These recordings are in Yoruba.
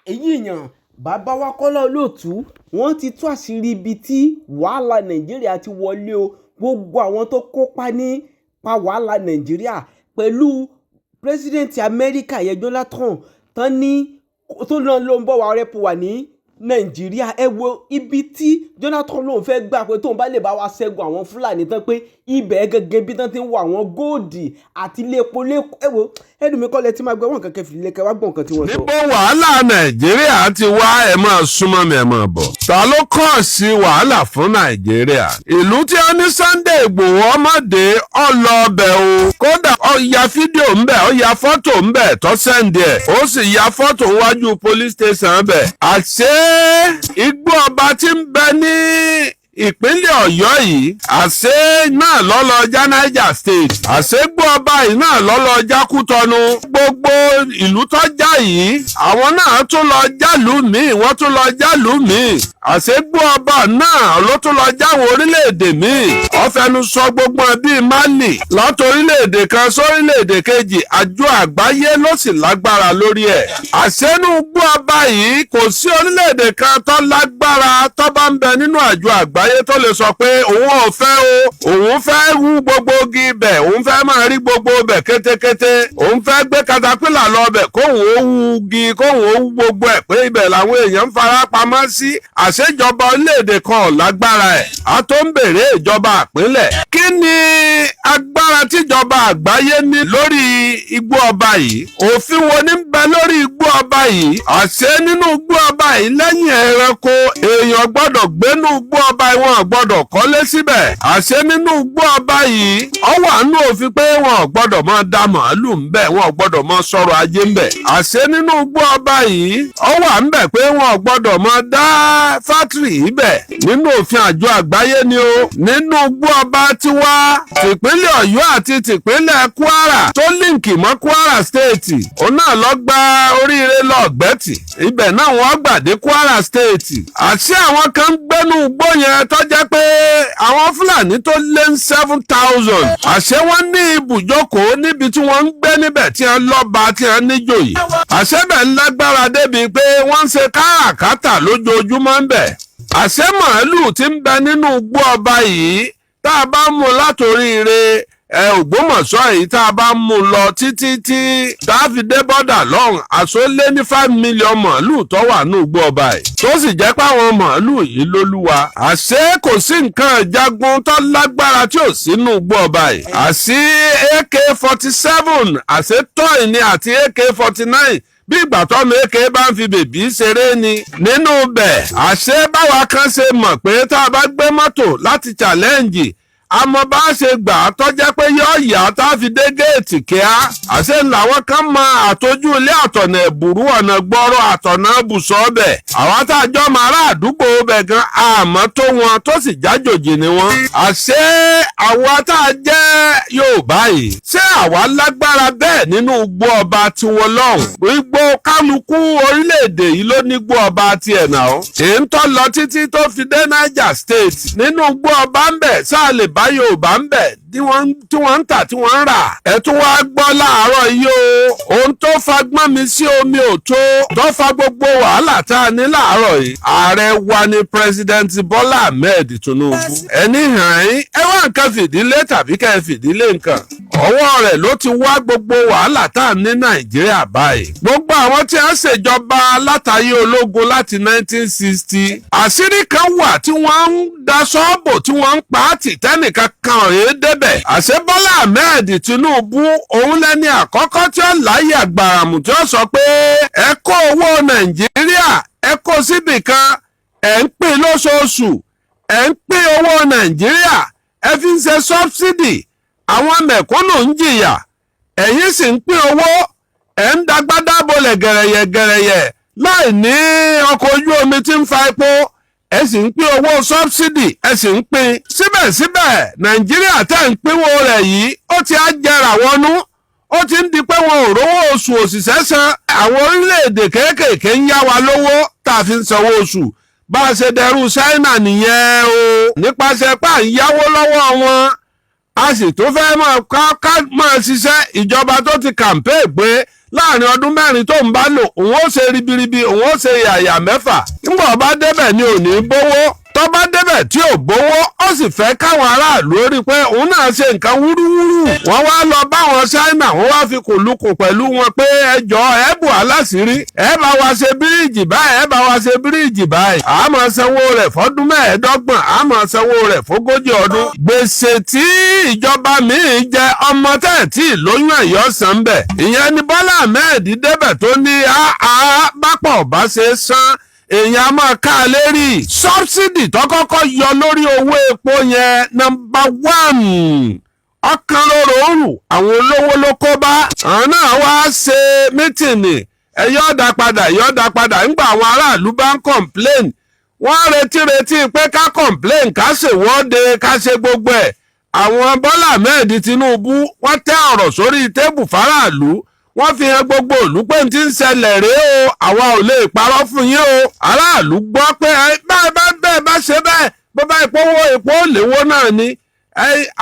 èyí èèyàn bàbá wa Kola Olootu wọ́n ti tú àṣírí ibi tí wàhálà Nàìjíríà ti wọlé o. Gbogbo àwọn tó kópa nípa wàhálà Nàìjíríà pẹ̀lú pírẹsidẹ́ǹtì Amẹ́ríkà yẹn Donald Trump tán ní tó náà ló ń bọ̀ wá rẹ́pù wà ní Nàìjíríà. Ẹ wo ibi tí Donald Trump lòun fẹ́ gbà pé tóun bá lè bá wa ṣẹ́gun àwọn Fúlàní tán pé ibẹ̀ gẹ́gẹ́ bí tán ti ń wọ àwọn góòdì àti lépo lẹ́kọ̀ọ́. Ẹ wo ẹnu mi kọ́lẹ̀ tí máa gbọ́ wọn kankan fìdílé kẹwàá gbọ́ nǹkan tí wọ́n sọ. níbo wàhálà Nàìjíríà ti wá ẹ máa súnmọ́ mi ẹ máa bọ̀. ta ló kàn sí wàhálà fún Nàìjíríà? ìlú tí ó ní Sunday Igboho ọmọdé ọlọ́ọ̀bẹ o. kódà ó ya fídíò ńbẹ ó ya fọ́tò ńbẹ tó sẹ́ndì ẹ̀ ó sì ya fọ́tò wájú police station ńbẹ. àṣé igbó ọba tí ń bẹ ní ìpínlẹ̀ Ọ̀yọ́ yìí àṣé náà lọ́lọ́jà Niger State àṣé gbọ́ ọba yìí náà lọ́lọ́jà Kútọ́nù gbogbo ìlú tó já yìí àwọn náà tún lọ jálùú míì wọ́n tún lọ jálùú míì àṣé gbọ́ ọba náà ló tún lọ jáwọ́ orílẹ̀-èdè míì ọ̀fẹ́nu sọ gbogbo bíi Mali látọ̀ orílẹ̀-èdè kan sórílẹ̀-èdè kejì àjọ àgbáyé ló sì lágbára lórí ẹ̀ àṣẹ́nu gbọ́ ọba yìí kò sí orílẹ̀-èdè kan tó lágbára tó bá ń bẹ nínú àjọ àgbáyé tó lè sọ pé òun ò fẹ́ o òun fẹ́ wú gbogbo igi ibẹ̀ òun fẹ́ máa rí gbogbo ibẹ̀ kétékété òun fẹ́ gbé katapila lọ bẹ̀ kóhun ó wú igi kóhun ó wú gbogbo ẹ̀ pé ibẹ̀ làwọn èèyàn ń fara pamọ́ sí àṣejọba orílẹ̀-èdè kan ò lágbára ẹ̀ a tó ń bèrè ìjọba àpínlẹ̀ kí ni agbára tíjọba àgbáyé ní lórí igbó ọba yìí òfin wo ní bẹ lórí igbó ọba yìí àṣẹ nínú igbó ọba yìí lẹ́yìn ẹranko èèyàn gbọ́dọ̀ gbénú igbó ọba yìí wọn gbọ́dọ̀ kọ́lé síbẹ̀ àṣẹ nínú igbó ọba yìí ó wà nínú òfin pé wọn gbọ́dọ̀ máa da màálù ńbẹ̀ wọn gbọ́dọ̀ máa sọ̀rọ̀ ajé ńbẹ̀ àṣẹ nínú igbó ọba yìí ó wà ńbẹ̀ pé wọn gbọ́dọ̀ máa dá fátìrì ibẹ̀ nínú òfin àjọ àgbáyé ni o nínú igbó ọba tiwa tìpínlẹ̀ Ọ̀yọ́ àti tìpínlẹ̀ Kwara tó líǹkì mọ́ Kwara stéètì òun náà lọ gba oríire lọ́gbẹ́tì ibẹ̀ náà wọ́n gbàdé Kwara stéètì àṣẹ àwọn kan ń gbẹ́nu igbó yẹn tó jẹ́ pé àwọn Fúlàní tó lé ní 7,000 àṣẹ wọn ní ibùjókòó níbi tí wọ́n ń gbé níbẹ̀ tí wọ́n lọ́ba tí wọ́n níjòyè àṣẹ bẹ̀ lágbára débi pé wọ́n ń ṣe káràkátà lójoojúmọ́ ń bẹ̀ àṣẹ màálù tí ń bẹ nínú igbó ọba yìí tá a bá mú látòríire Ògbómọ̀ṣọ́ yìí tá a bá mú lọ títí tí dáfídé bọ́dà lọ́hùn àsólé ní 5 million màálù tó wà ní igbó ọba yìí tó sì jẹ́ pé àwọn màálù yìí lólúwa àṣé kò sí nǹkan ìjagun tó lágbára tí ò sínú igbó ọba yìí àṣé AK-47 àṣé tọ́ì ni àti AK-49 bí ìgbà tọ́mọ èké bá ń fi bèbí ṣeré ni nínú bẹ̀ àṣé báwa kan ṣe mọ̀ pé tá a bá gbé mọ́tò láti challenge àmọ́ bá ṣe gbà á tọ́jẹ́ pé yóò yá tá a fi dé géètì kíá àṣẹ làwọn kan mọ àtọ́jú ilé àtọ̀nà ẹ̀bùrú ọ̀nà gbọ́rọ̀ àtọ̀nà bùsọ̀ bẹ̀ àwọn tá a jọ máa rà àdúgbò bẹ̀ gan àmọ́ tó wọn tó sì jájòjì ni wọn. àṣẹ àwa tá a jẹ́ Yorùbá yìí ṣé àwa lágbára bẹ́ẹ̀ nínú igbó ọba tiwọn lọ́hùn igbó kálukú orílẹ̀-èdè yìí ló ní igbó ọba tiẹ̀ náà èyí ń tọ́ lọ títí tó fi dé Niger State nínú igbó ọba ń bẹ̀ sáà lè bá Yorùbá ń bẹ̀ tí wọ́n ń tà tí wọ́n ń rà ẹ̀ tún wá gbọ́ láàárọ̀ yìí o ohun tó fagbọ́n mi sí omi ò tó fa gbogbo wàhálà tá a ní láàárọ̀ yìí ààrẹ wa ni President Bọ́lá Ahmed Tinubu ẹni hàn yín ẹ wá nǹkan fìdílé tàbí kẹ́ ẹ fìdílé nǹkan ọwọ́ rẹ̀ ló ti wá gbogbo wàhálà tá a ní Nàìjíríà báyìí gbogbo àwọn tí a ń ṣèjọba látàyè ológun láti 1960 àṣírí kan wà tí wọ́n ń da sọ́ọ̀bù tí wọ́n ń pa á tì tẹ́nìkan kan rèé débẹ̀ àṣẹ Bọ́lá Ahmed Tinubu òun lẹ́ni àkọ́kọ́ tí ó láyé àgbàràmù tí ó sọ pé ẹ kó owó Nàìjíríà ẹ kó síbì kan ẹ ń pín lóṣooṣù ẹ ń pín owó Nàìjíríà ẹ fi ń ṣe sọ́bsidì àwọn mẹ̀kúnnù ń jìyà ẹ̀yin sì ń pín owó ẹ̀ ń dagbádá bolẹ̀ gẹ̀rẹ̀yẹ̀ láì ní ọkọ̀ ojú omi tí ń fa epo ẹ sì ń pín owó sọ́bsidì ẹ sì ń pín síbẹ̀síbẹ̀ Nàìjíríà tẹ́ ń pínwó rẹ̀ yìí ó ti á jẹrà wọnú ó ti ń di pé wọn ò rówó oṣù òṣìṣẹ́ san àwọn orílẹ̀-èdè kéékèèké ń yá wa lówó tá a fi ń sanwó oṣù bá a ṣe dẹrú China nìyẹn o nípasẹ̀ pà ń yáwó lọ́wọ́ wọn a sì tó fẹ́ máa ṣiṣẹ́ ìjọba tó ti kàmpé pé láàrin ọdún 4 tó ń bá lò òun ó ṣe ribiribi òun ó ṣe yàyà 6 nígbà ọba débẹ̀ ni ò ní bówó tó bá débẹ̀ tí ò bówó ó sì fẹ́ káwọn aráàlú rí pé òun náà ṣe nǹkan wúrúwúrú wọ́n wá lọ báwọn China wọ́n wá fi kòlùkù pẹ̀lú wọn pé ẹjọ́ ẹ bù aláṣìírí ẹ bá wa ṣe bíríìjì báyìí ẹ bá wa ṣe bíríìjì báyìí a máa sanwó rẹ̀ fọ́dún 25 a máa sanwó rẹ̀ fógójì ọdún gbèsè tí ìjọba míì jẹ ọmọ tẹ̀ tí lóyún ẹ̀yọ́ san bẹ̀ ìyẹn ni Bọ́lá Ahmed débẹ̀ tó ní bápọ̀ ọ̀bá ṣe san èèyàn máa ká a lérí sọ́bsidì tó kọ́kọ́ yọ lórí owó epo yẹn nọ́mbà 1 ọkàn lóró òrù àwọn olówó ló kó bá àwọn náà wá ṣe mítìnì yọ̀ọ̀dà padà ńgbà àwọn aráàlú bá ń complain wọ́n retí pé ká complain ká ṣèwọ́de ká ṣe gbogbo ẹ̀ àwọn Bọ́lá Ahmed Tinubu wọ́n tẹ́ ọ̀rọ̀ sórí tébù fáráàlú wọ́n fi hàn gbogbo ìlú pé tí ń ṣẹlẹ̀ rèé o àwa ò lè parọ́ fún yín o aráàlú gbọ́ pé bẹ́ẹ̀ bá ṣe bẹ́ẹ̀ bó bá epo léwó náà ni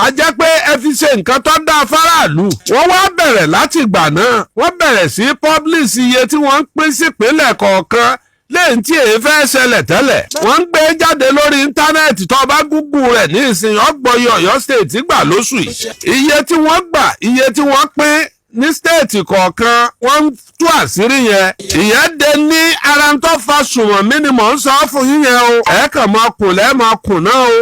a jẹ́ pé ẹ fi ṣe nǹkan tó dáa fáráàlú wọ́n wá bẹ̀rẹ̀ láti ìgbà náà wọ́n bẹ̀rẹ̀ sí publish iye tí wọ́n ń pín sípínlẹ̀ kọ̀ọ̀kan lẹ́yìn tí èyí fẹ́ ṣẹlẹ̀ tẹ́lẹ̀ wọ́n ń gbé jáde lórí íńtánẹ́ẹ̀tì tó bá gúgù rẹ̀ ní ìsìn ọgbọ̀yọ Ọ̀yọ́ state gbà lóṣù yìí iye tí wọ́n gbà iye tí wọ́n pín ní stéètì kọ̀ọ̀kan wọ́n ń tú àṣírí yẹn ìyẹn dé ní ara tó fa sùnwọ̀n mí ni mò ń sọ fún yín yẹn o ẹ kàn máa kùn lẹ́ẹ̀mọ́ kùn náà o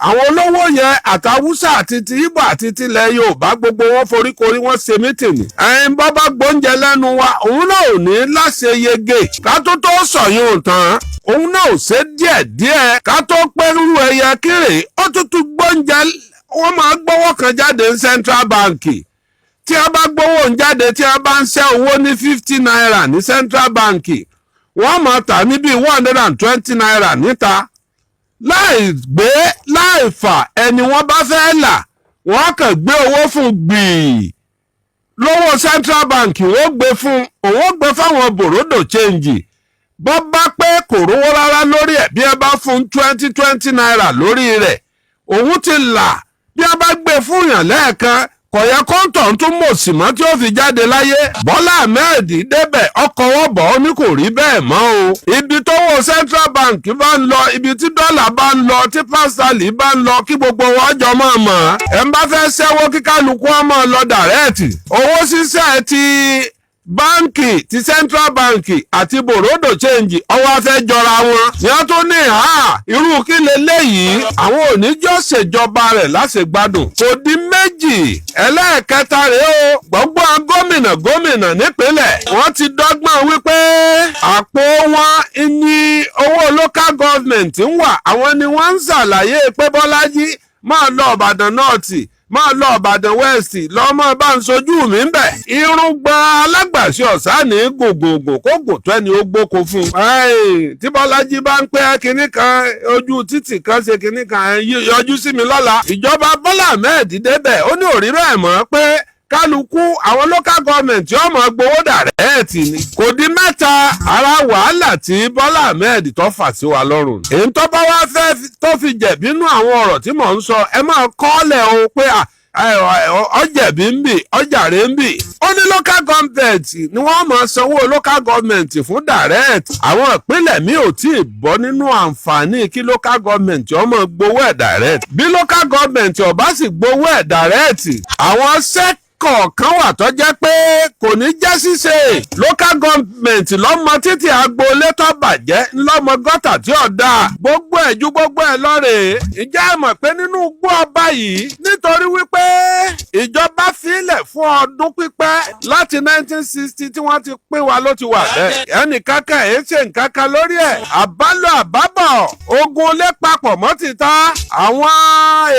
àwọn olówó yẹn àtàwùsà àti ti Ìgbò àti tilẹ̀ Yorùbá gbogbo wọn foríkorí wọn ṣe mítìnì ẹ̀yin bọ́ bá gbóúnjẹ lẹ́nu wa òun náà ò ní láṣẹ yege ká tó sọ̀yún òtàn òun náà ò ṣe díẹ̀díẹ̀ ká tó pẹ́rú ẹyẹ kéré ó tútù gbóúnjẹ wọ́n máa gbówó kan jáde ní Central Bank tí a bá gbówó ń jáde tí a bá ń ṣẹ́ owó ní 50 naira ní Central Bank wọ́n máa tà ní bíi 120 naira níta láì fà ẹni wọ́n bá fẹ́ là wọ́n kàn gbé owó fún gbìí lówó Central Bank wọ́n gbé fún òun gbé fáwọn bòròdò change bọ́ bá pé kò rówó rárá lórí ẹ̀ bí ẹ bá fún 20 naira lórí rẹ̀ òun ti là bí a bá gbé fún yàn lẹ́ẹ̀kan kọ̀yẹ́ kọ́ńtọ̀ ń tún mọ̀ sí mọ́ tí ó fi jáde láyé Bọ́lá Ahmed débẹ̀ ọkọ̀ wọ́bọ̀ ó ní kò rí bẹ́ẹ̀ mọ́ o ibi tówó Central Bank bá ń lọ ibi tí dọ́là bá ń lọ tí pásítálì bá ń lọ kí gbogbo wọn jọ máa mọ̀ ẹ̀ ń bá fẹ́ ṣẹ́wó kí kálukú ọmọ lọ dàrẹ́ẹ̀tì owó ṣíṣẹ́ ti báǹkì ti Central Bank àti bòròdò change ọwọ́ afẹ́ jọra wọn ni wọ́n tún ní irú kí leléyìí àwọn oníjọ́ ṣèjọba rẹ̀ láṣegbádùn kò dín méjì ẹlẹ́ẹ̀kẹta rèé o gbogbo gómìnà nípínlẹ̀ wọ́n ti dọ́gbọ́n wípé àpò wọn ní owó local government ń wà àwọn ni wọ́n ń ṣàlàyé pé Bọ́lájí máa lọ Ìbàdàn nọ́ọ̀tì máa lọ Ìbàdàn west lọ́mọ bá ń sojú mi ń bẹ̀. irun gba alágbàṣe ọ̀sán ní gògògò kó gò tó ẹni ó gbóko fún. tí Bọ́lájí bá ń pẹ́ kinní kan ojú títì kan ṣe kinní kan yọjú sí mi lọ́la. ìjọba Bọ́lá Ahmed débẹ̀ ó ní òrírọ̀ ẹ̀ mọ́ pé kálukú àwọn local government yóò máa gbowó dàrẹ́ẹ̀tì ni. kò dín mẹ́ta ara wàhálà tí Bọ́lá Ahmed tó fà sí wa lọ́rùn. èyí tó bá wá fẹ́ tó fi jẹ̀bi nú àwọn ọ̀rọ̀ tí mò ń sọ ẹ máa kọ́lẹ̀ o pé ọjẹ̀bí ń bì ọjàre ń bì. ó ní local government ni wọ́n máa sanwó local government fún direct. àwọn ìpínlẹ̀ mi ò tí ì bọ́ nínú àǹfààní kí local government ó máa gbowó ẹ̀ direct. bí local government ó bá sì gbowó ẹ̀ direct àwọn kọ̀ọ̀kan wà tó jẹ́ pé kò ní jẹ́ ṣíṣe local government lọ́mọ títí agboolé tó bàjẹ́ ńlọ́mọ gọ́tà tí ò dáa gbogbo ẹ̀ ju gbogbo ẹ̀ lọ́rẹ̀ ìjẹ́ ẹ mọ̀ pé nínú igbó ọba yìí nítorí wípé ìjọba filẹ̀ fún ọdún pípẹ́ láti 1960 tí wọ́n ti pín wa ló ti wà bẹ́ẹ̀ ẹnìkankan èé ṣe nǹkankan lórí ẹ̀ àbálò àbábọ̀ ogun olé papọ̀ mọ́ ti ta àwọn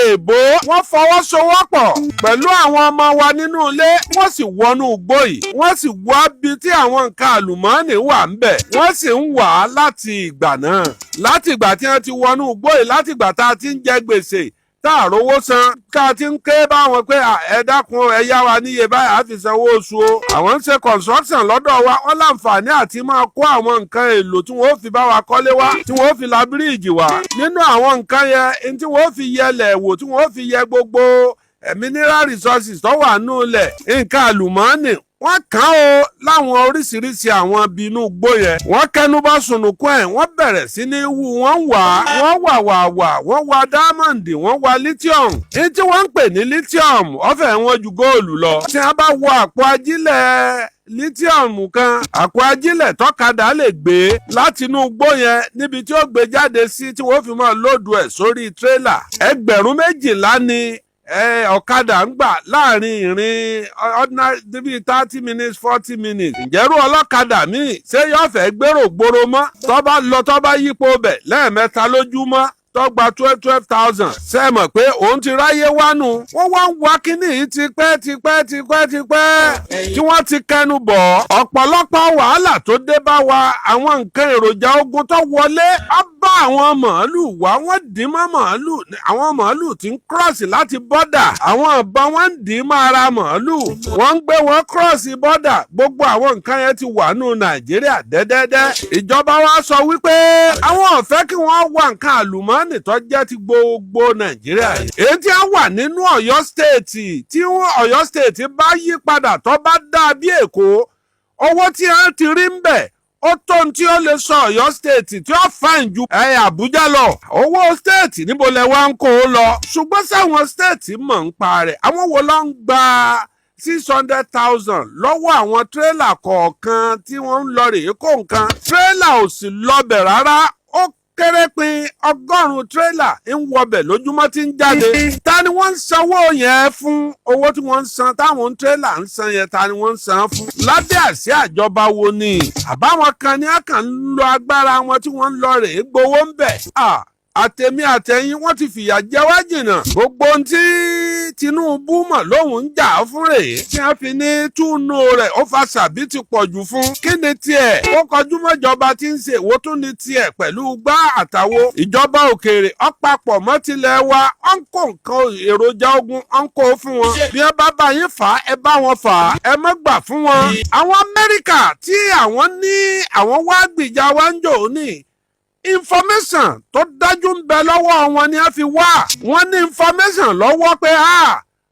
èèbó wọ́n fọwọ́sowọ́pọ̀ pẹ̀lú àwọn ọmọ wa nínú ilé wọ́n sì wọnú igbó yìí wọ́n sì wá bí tí àwọn nǹkan àlùmọ́ọ́nì wà ń bẹ̀ wọ́n sì ń wà á láti ìgbà náà láti ìgbà tí wọ́n ti wọnú igbó yìí láti ìgbà tá a ti ń jẹ gbèsè tá a rówó san ká a ti ń ké báwọn pé ẹ dákun ẹ yá wa níye báyìí á fi sanwó oṣù o àwọn ń ṣe construction lọ́dọ̀ wa wọ́n láǹfààní àti máa kó àwọn nǹkan èlò tí wọ́n fi bá wa kọ́lé wá tí wọ́n fi la bíríìjì wá nínú àwọn nǹkan yẹn tí wọ́n fi yẹlẹ̀ wò tí wọ́n fi yẹ gbogbo mineral resources tó wà nù lẹ̀ nǹkan àlùmọ́ọ́nì wọ́n kàn ó láwọn oríṣiríṣi àwọn bínú gbó yẹn wọ́n kẹnu bá sunùkún ẹ̀ wọ́n bẹ̀rẹ̀ sí ní wú wọ́n wà diamond wọ́n wà lithium ní tí wọ́n ń pè ní lithium ọ̀fẹ́ wọn ju góòlù lọ tí wọ́n bá wọ àpò ajílẹ̀ lithium kan àpò ajílẹ̀ tọ́kadà lè gbé láti inú igbó yẹn níbi tí ó gbé jáde sí tí wọ́n fi máa lóòdù ẹ̀ sórí tírélà 12,000 ni ọ̀kadà ń gbà láàrin ìrìn ordinary bíi 30 minutes 40 minutes. ìjẹ́rú ọlọ́kadà míì ṣé yóò fẹ́ gbèrò gbòòrò mọ́ tó bá yípo bẹ̀ lẹ́ẹ̀mẹ́ta lójúmọ́ tó gba 12,000 ṣe mọ̀ pé òun ti ráyé wánu wọ́n wá ń wá kínní yìí tipẹ́ tí wọ́n ti kẹnu bọ̀ ọ̀pọ̀lọpọ̀ wàhálà tó dé bá wa àwọn nǹkan èròjà ogun tó wọlé á bá àwọn màálù wá wọ́n dín mọ́ màálù àwọn màálù tí ń kírọ̀sì láti bọ́dà àwọn ọ̀bọ̀n wọ́n ń dín mọ́ ara màálù wọ́n ń gbé wọn kírọ̀sì bọ́dà gbogbo àwọn nǹkan yẹn ti wà nù Nàìjíríà dẹ́dẹ́dẹ́ ìjọba wa sọ wípé àwọn ò fẹ́ kí wọ́n wá nǹkan àlùmọ́ọ́nì tó jẹ́ ti gbogbo Nàìjíríà èyí tí a wà nínú Ọ̀yọ́ stéètì tí Ọ̀yọ́ stéètì bá yí padà tó bá dà bí Èkó owó tí a ti rí ń bẹ̀ ó tó ohun tí ó lè sọ Ọ̀yọ́ stéètì tí ó fàìn ju Àbújá lọ owó stéètì níbo lẹ wá ń kó o lọ ṣùgbọ́n sáwọn stéètì mọ̀ ń pa rẹ̀ àwọn wo ló ń gba 600,000 lọ́wọ́ àwọn tírélà kọ̀ọ̀kan tí wọ́n ń lọ rèé kó nǹkan tírélà ò sì lọbẹ̀ rárá ó kéré pin 100 tírélà ń wọbẹ̀ lójúmọ́ tí ń jáde ta ni wọ́n ń sanwó yẹn fún owó tí wọ́n ń san táwọn tírélà ń san yẹn ta ni wọ́n ń san fún lábẹ́ àṣẹ àjọba wo ni àbáwọn kan ní àkàn ń lo agbára wọn tí wọ́n ń lọ rèé gbowó ń bẹ̀ àtẹ̀mí àtẹ̀yìn wọ́n ti fìyà jẹ wá jìnnà gbogbo ohun tí Tinubu mọ̀ lóhùn ń jà fún rèé tí wọ́n fi ní túnú rẹ̀ ó fa sàbí ti pọ̀ jù fún kí ni tiẹ̀ ó kọjú mọ́jọba tí ń ṣe èwo tún ní tiẹ̀ pẹ̀lú gbá àtàwo ìjọba òkèèrè ọ̀pápọ̀ mọ́ tilẹ̀ wa ó ń kó nǹkan èròjà ogun ó ń kó fún wọn bí ẹ bá bá yín fà á ẹ bá wọn fà á ẹ má gbà fún wọn. àwọn Amẹ́ríkà tí àwọn ní àwọn wá gbìjà wá ń jò ní information tó dájú ń bẹ lọ́wọ́ wọn ni a fi wá wọ́n ní information lọ́wọ́ pé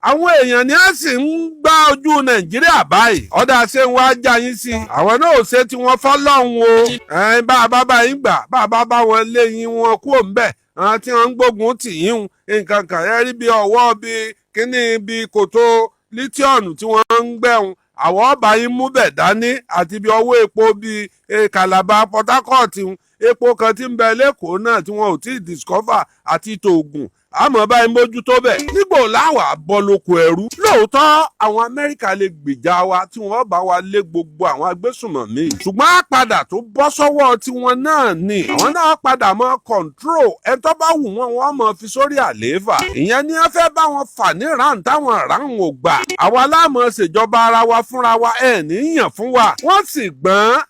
àwọn èèyàn ni a sì ń gbá ojú Nàìjíríà báyìí ọ̀dà ṣe ń wá já yín sí àwọn náà ò ṣe tí wọ́n fọ́lọ́hún o bá a bá bá yín gbà bá a bá bá wọn lé yín wọn kúrò ń bẹ̀ àwọn tí wọ́n ń gbógun tì yín nǹkan kan ẹ rí bí ọwọ́ bí kíní bí kòtò lítíọ̀nù tí wọ́n ń gbẹ̀hún àwọn ọba yín mú bẹ̀ dání àti bí ọwọ́ epo bíi Calabar Port Harcourt epo kan tí ń bẹ lẹ́kọ̀ọ́ náà tí wọn ò tí ì discover àti tòògùn àmọ́ báyìí mójútó bẹ̀ nígbò láwà bọ́ lóko ẹrú lóòótọ́ àwọn Amẹ́ríkà lè gbèjà wa tí wọ́n bá wa lé gbogbo àwọn agbésùnmọ̀mí ṣùgbọ́n àpadà tó bọ́ sọ́wọ́ tiwọn náà ni àwọn náà padà mọ́ control ẹ tó bá wù wọ́n mọ́ fi sórí àlééfà ìyẹn ni wọ́n fẹ́ bá wọn fà ní ràn táwọn ràn ò gbà àwa láàmú ṣèjọba ara wa fúnra wa ẹ̀ níyàn fún wa wọ́n sì gbọ́n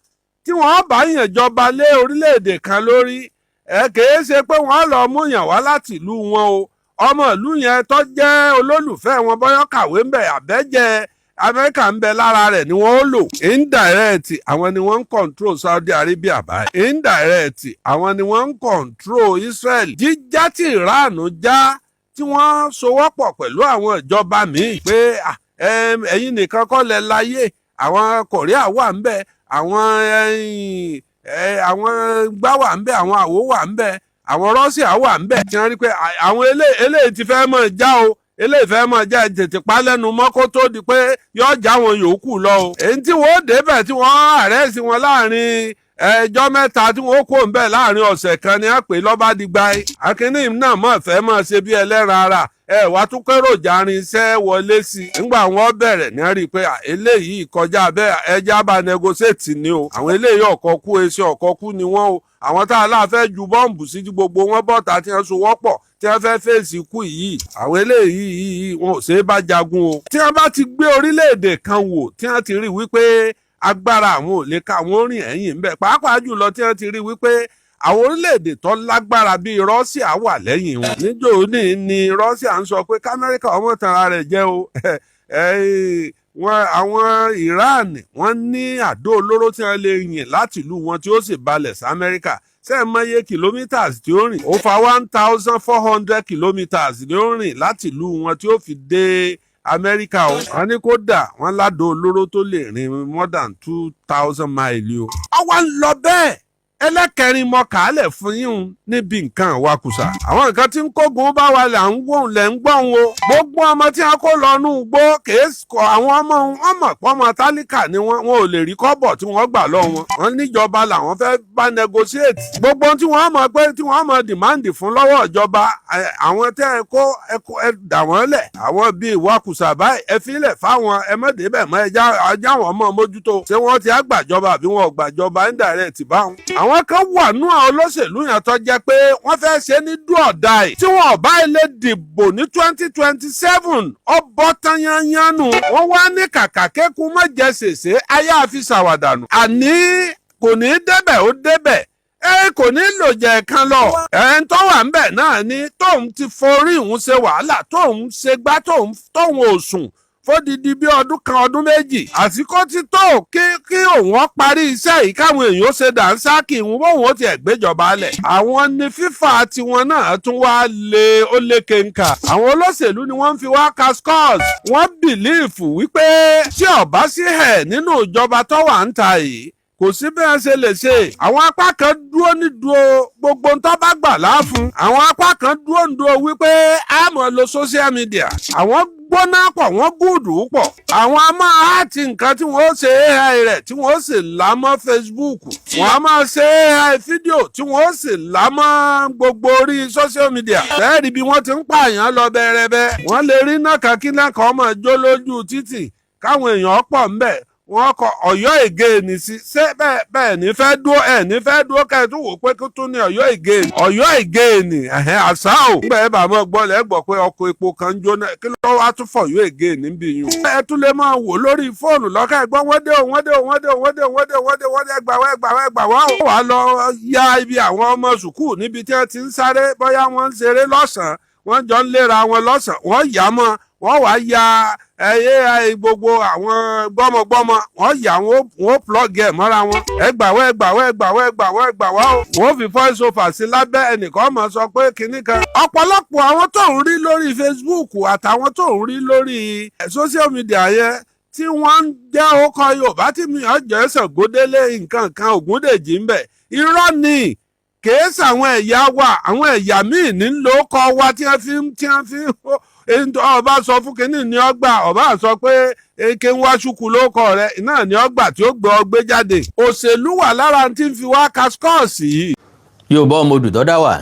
tí wọ́n bá yàn jọba lé orílẹ̀-èdè kan lórí kìí ṣe pé wọ́n lọ mú yàn wá láti ìlú wọn o ọmọ ìlú yẹn tó jẹ́ olólùfẹ́ wọn bọ́yọ́ kàwé ń bẹ àbẹ́jẹ́ Amẹ́ríkà ń bẹ lára rẹ̀ ni wọ́n ó lò indirect àwọn ni wọ́n ń control Saudi Arabia báyìí indirect àwọn ni wọ́n ń control Israel jíjá tí Iran já tí wọ́n sowọ́pọ̀ pẹ̀lú àwọn ìjọba míì pé ẹ̀yin nìkan kọ́ lẹ láyé àwọn Korea wà ń bẹ àwọn gbá wà ń bẹ àwọn àwo wà ń bẹ àwọn Russia wà ń bẹ tí wọ́n rí pé àwọn eléyìí ti fẹ́ mọ̀ já o eléyìí fẹ́ mọ̀ já tètè pa lẹ́nu mọ́ kó tó di pé yóò já wọn yòókù lọ o èyí tí wọ́n débẹ̀ tí wọ́n àrẹ́sì wọn láàrin ẹjọ́ mẹ́ta tí wọ́n kó ń bẹ̀ láàrin ọ̀sẹ̀ kan ni a pè lọ́ba dìgbà akínní náà mọ̀ fẹ́ mọ̀ ṣe bí ẹlẹ́ran ara wá tún kéròjà irinṣẹ́ wọlé sí i nígbà wọn bẹ̀rẹ̀ ní rí i pé eléyìí kọjá bẹ́ẹ̀ ẹja bá negotiate ni o àwọn eléyìí ọ̀kọ́kú eṣẹ́ ọ̀kọ́kú ni wọ́n o àwọn tá a láà fẹ́ ju bọ́ǹbù sí tí gbogbo wọn bọ́ta tí wọ́n so wọ́pọ̀ tí wọ́n fẹ́ fèsì ikú yìí àwọn eléyìí wọn ò ṣeé bá jagun o tí wọ́n bá ti gbé orílẹ̀-èdè kan wò tí wọ́n ti rí wípé agbára àwọn ò lè ká wọn rìn ẹ̀yìn ń bẹ̀ pàápàá jùlọ tí wọ́n ti rí wípé àwọn orílẹ̀-èdè tó lágbára bíi Russia wà lẹ́yìn wọn níjó ní Russia ń sọ pé k'Amẹ́ríkà ọmọ tanra rẹ̀ jẹ́ o àwọn Iran wọ́n ní àdó olóró tí wọ́n lè yìn láti ìlú wọn tí ó sì balẹ̀ sí Amẹ́ríkà ṣé ẹ mọye kìlómítàs tí ó rìn ó fa 1,400 kilometers ni ó rìn láti ìlú wọn tí ó fi dé Amẹ́ríkà o. Wọ́n ní kódà wọ́n ládò olóró tó lè rìn more than 2,000 miles o. Ọwọ́ ń lọ bẹ́ẹ̀ ẹlẹ́kẹrin mọ kàálẹ̀ fún yín níbi nǹkan ìwakùsà. Àwọn nǹkan tí ń kógun bá wa là ń wò lẹ̀ ń gbọ́n o. Gbogbo ọmọ tí a kó lọ nú gbó kèésì àwọn ọmọ ọmọ pọ́mọ tálíkà ni wọn ò lè rí kọ́bọ̀ tí wọ́n gbà lọ wọn. Wọ́n níjọba làwọn fẹ́ bá negotiate. Gbogbo tí wọ́n mọ̀ pé tí wọ́n mọ̀ dìmáàndì fún lọ́wọ́ ìjọba àwọn tẹ́ ẹ dà wọ́n lẹ̀. Àwọn bíi ìwakùsà báyìí ẹ fílẹ̀ fáwọn ẹ mọ̀ débẹ̀ mọ́ ẹja wọn mọ̀ mójútó. Ṣé wọ́n ti á gbàjọba àbí wọn ò gbàjọba indirect báwọn. Àwọn kan wà nú àwọn olóṣèlú yẹn tó jẹ́ pé wọ́n fẹ́ ṣe ní do or die tí wọn ò bá ilé dìbò ní 2027 ọbọ̀ tán yányánú wọ́n wá ní kàkà kékun má jẹ ṣèṣe ayé àfi ṣàwàdànù àní kò ní débẹ̀ ó débẹ̀ kò ní lò jẹ́ kan lọ ẹn tó wà ń bẹ̀ náà ni tóun ti forí ìhun ṣe wàhálà tóun ṣe gbá tóun ò sùn fódìdí bí ọdún kan ọdún méjì àsìkò ti tó kí òun parí iṣẹ́ yìí káwọn èèyàn ṣe dànsákì ìwọ̀n bóun ó tiẹ̀ gbéjọba lẹ̀. àwọn ní fífà tiwọn náà tún wá lé ó lékè ńkà. àwọn olóṣèlú ni wọ́n ń fi wá ka scores. wọ́n bìlíìfù wípé tí ọ̀bá sí ẹ̀ nínú ìjọba tó wà ń ta yìí kò sí bí wọ́n ṣe lè ṣe. àwọn apá kan dúró nídùú gbogbo ń tó bá gbà láàfún. àwọn apá kan dúró nídùú wípé a máa lo social media. àwọn gbóná pọ̀ wọ́n gùdù pọ̀. àwọn a máa àti nǹkan tí wọ́n ṣe AI rẹ̀ tí wọ́n sì là mọ́ Facebook. wọ́n a máa ṣe AI fídíò tí wọ́n sì là mọ́ gbogbo orí social media. bẹ́ẹ̀ni bí wọ́n ti ń pààyàn lọ bẹ́ẹ̀rẹ́bẹ́. wọ́n lè rí náà kankínà kan máa jó lójú títì káwọn èèyàn pọ̀ ńbẹ̀. wọ́n kọ Ọ̀yọ́ ègé ní sí ṣé bẹ́ẹ̀ ní fẹ́ dúró ní fẹ́ dúró kẹ́ẹ̀tún wò pé kó tún ní Ọ̀yọ́ ègé Ọ̀yọ́ ègé ní àṣà ò. nígbà yẹn bá mọ́ gbọ́ lẹ́gbọ̀ pé ọkọ̀ epo kan ń jóná kí ló wá tún fọ̀yọ́ ègé níbí yún. ẹ tún lè máa wò lórí fóònù lọ́kà ẹ̀gbọ́n wọ́n dé ẹgbàwọ́. ó wàá lọ ya ibi àwọn ọmọ sùkúù níbi tí wọ́n ti ń sáré bóyá wọ́n ń ṣeré lọ́sàn-án wọ́n jọ ń léra wọn lọ́sàn-án wọ́n yà mọ́ wọ́n wàá ya AI gbogbo àwọn gbọ́mọgbọ́mọ wọ́n yà wọ́n plug ẹ̀ mọ́ra wọn. ẹgbàwọ́ o. wọ́n fi voice over sí lábẹ́ ẹnìkan máa sọ pé kinní kan. ọ̀pọ̀lọpọ̀ àwọn tó ń rí lórí Facebook àtàwọn tó ń rí lórí social media yẹn tí wọ́n ń jẹ́ ọkọ Yorùbá tí mi ọjọ́ ẹ̀sán gbódélé nǹkan kan Ògúndèjì ń bẹ̀ irọ́ ni kèé sàwọn ẹ̀yà wa àwọn ẹ̀yà míì ní lóókọ wa tí wọ́n fi ọba sọ fún kínní ní ọgbà ọba sọ pé eke ń wá ṣùkú lóókọ rẹ náà ní ọgbà tí ó gbé ọgbé jáde òṣèlú wà lára tí ń fi wá kaskọ́ọ̀sì yìí. Yorùbá ọmọ odù tó dá wà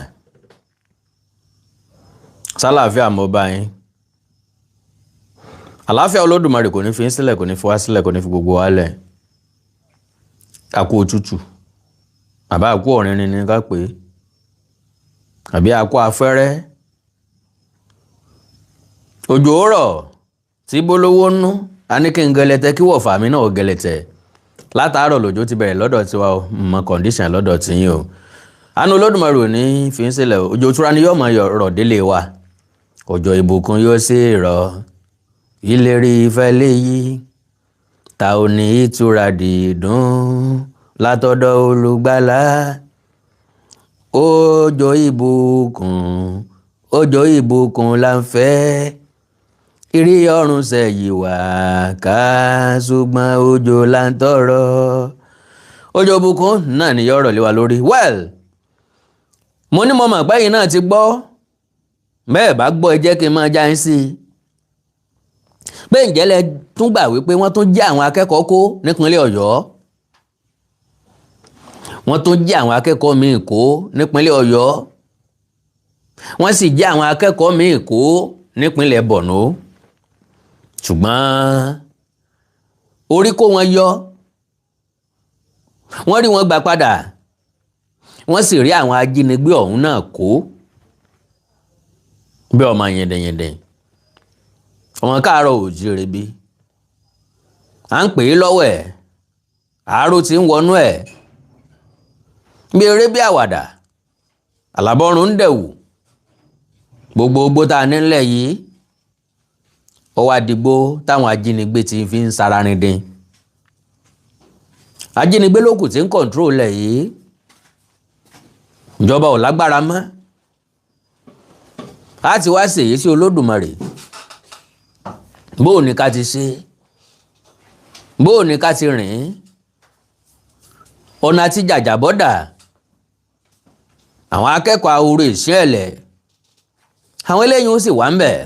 sálàáfíà mọ́ bá yín àlàáfíà Olódùmarè kò ní fi ń sílẹ̀ kò ní fi wá sílẹ̀ kò ní fi gbogbo wa lẹ̀ àkó òtútù àbá àkó ọ̀rìnrìn ní ká pé àbí àkó afẹ́rẹ́ òjò rọ̀ tí bólówó nú a ní kí n gẹlẹtẹ kí wọ̀fà mi náà gẹlẹtẹ látàárọ̀ lòjò ti bẹ̀rẹ̀ lọ́dọ̀ tiwa o mọ kọ̀ǹdíṣàn lọ́dọ̀ tiyín o àánú Olódùmarè ò ní fi ń sílẹ̀ òjò túra ni yóò mọ rọ̀ délé wa òjò ìbùkún yóò sì rọ̀ ìlérí ìfẹ́ léyìí ta ò ní ìtura dídùn látọ̀dọ̀ Olùgbàlà òjò ìbùkún là ń fẹ́ ìrí ọ̀run sẹ́yìn wá ká ṣùgbọ́n òjò là ń tọrọ òjò ìbùkún náà ni yọ̀rọ̀ lé wa lórí. well mo ní mo mọ̀ pé yín náà ti gbọ́ bẹ́ẹ̀ bá gbọ́ ẹ jẹ́ kí n máa já yín sí i pé ǹjẹ́ lẹ tún gbà wípé wọ́n tún jí àwọn akẹ́kọ̀ọ́ kó nípínlẹ̀ Ọ̀yọ́ wọ́n tún jí àwọn akẹ́kọ̀ọ́ míì kó nípínlẹ̀ Ọ̀yọ́ wọ́n sì jí àwọn akẹ́kọ̀ọ́ míì kó nípínlẹ̀ Borno ṣùgbọ́n orí kó wọn yọ wọ́n rí wọn gbà padà wọ́n sì rí àwọn ajínigbé ọ̀hún náà kó bí ọmọ yẹ̀dẹ̀yẹ̀dẹ̀ ọmọ káàárọ̀ oòjíire bí à ń pè é lọ́wọ́ ẹ̀ àárò tí ń wọnú ẹ̀ bí eré bí àwàdà àlàbọ̀rún ń dẹ̀wù gbogbo tá a nílẹ̀ yìí ó wá dìgbò táwọn ajínigbé ti fi ń sararin dín. Ajínigbé lókù tí ń control ẹ̀ yìí, ìjọba ò lágbára mọ́ láti wá ṣèyí sí Olódùmarè. Bó ní ká ti ṣe, bó ní ká ti rìn, ọ̀nà àti jàjàbọ́dà. Àwọn akẹ́kọ̀ọ́ ahoro ìṣẹ̀lẹ̀, àwọn eléyìí ó sì wà ń bẹ̀.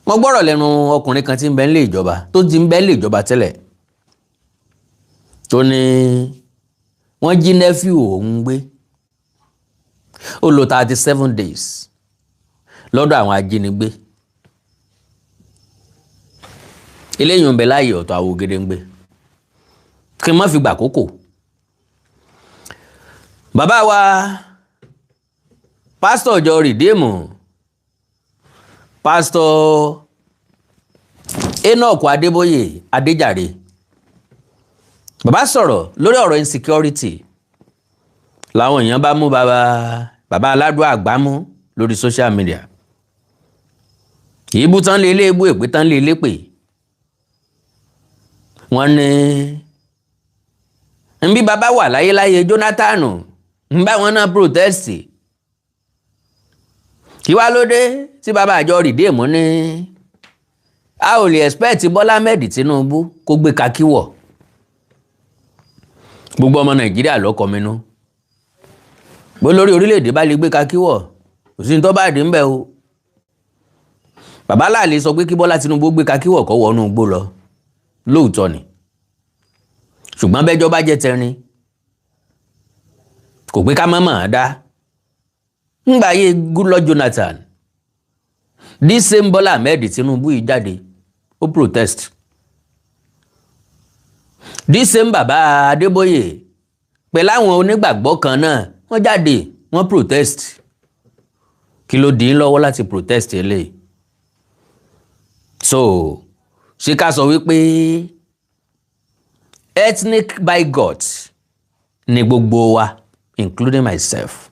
Mo gbọ́rọ̀ lẹ́nu ọkùnrin kan tí ń bẹ nílé ìjọba, tó ti ń bẹ nílé ìjọba tẹ́lẹ̀, tó ní wọ́n jí nephew òun gbé. Ó lò 37 days lọ́dọ̀ àwọn ajínigbé. Eléyìí ń bẹ láàyè ọ̀tọ̀ àwọn Ògèdèngbé. Kí n má fi gbà kókò. Bàbá wa pásítọ̀ ìjọ Rìdíìmù, pásítọ̀ Enoch Adébóyè Adéjàre, bàbá sọ̀rọ̀ lórí ọ̀rọ̀ insecurity. Làwọn èèyàn bá mú bàbá aládùn àgbà mú lórí social media. Ìbú tán lé ilé ebú, èpè tán lé ilé pè. Wọ́n ní ń bí bàbá wà láyé Jonathan ń bá wọn náà protest. Kí wá ló dé tí bàbá àjọ Rìdíìmù ní a ò lè expect Bọ́lá Ahmed Tinubu kó gbé kakí wọ̀. Gbogbo ọmọ Nàìjíríà lọ́kọ̀ mínú. Bó lórí orílẹ̀-èdè bá lè gbé kakí wọ̀, kò sí ní tó bá dé ń bẹ̀ o. Bàbá láàlè sọ pé kí Bọ́lá Tinubu gbé kakí wọ̀ kó wọnú igbó lọ. Lóòótọ́ ni. Ṣùgbọ́n bẹ́jọ́ bá jẹ́ tẹrin, kò pé ká mọ̀mọ́ dá. Ńgbà ayé Goodluck Jonathan, this same Bọ́lá Ahmed Tinubu yìí jáde, ó protest. This same bàbá Adébóyè pẹ̀lú àwọn onígbàgbọ́ kan náà, wọ́n jáde, wọ́n protest. Kí ló dì í lọ́wọ́ láti protest eléyìí? So, ṣé ká sọ wípé ethnic bigot ni gbogbo wa, including myself?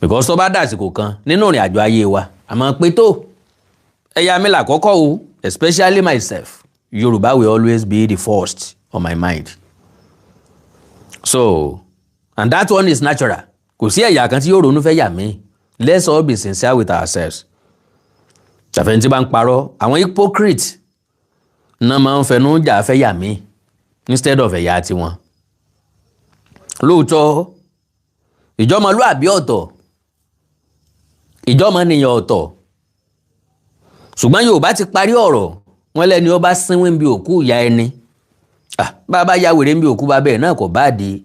Because tó bá dàsìkò kan nínú ìrìn àjò ayé wa, àmọ́ pé tó ẹ̀yà mi làkọ́kọ́ o, especially myself. Yoruba will always be the first on my mind. So, and that one is natural. Kò sí ẹ̀yà kan tí yóò ronú fẹ́ yà mí. Let's all be sincere with ourselves. Ṣàfẹ́ni tí bá ń parọ́, àwọn hypocrite náà máa ń fẹnu jà fẹ́ yà mí instead of ẹ̀yà tiwọn. Lóòótọ́, ìjọmọlúàbí ọ̀tọ̀, ìjọmọnìyàn ọ̀tọ̀. Ṣùgbọ́n Yorùbá ti parí ọ̀rọ̀, wọ́n lẹ́ni ó bá sínwín bí òkú ìyá ẹni. Bàbá ya wèrè bí òkú bàbá ẹ̀ náà kò bá di.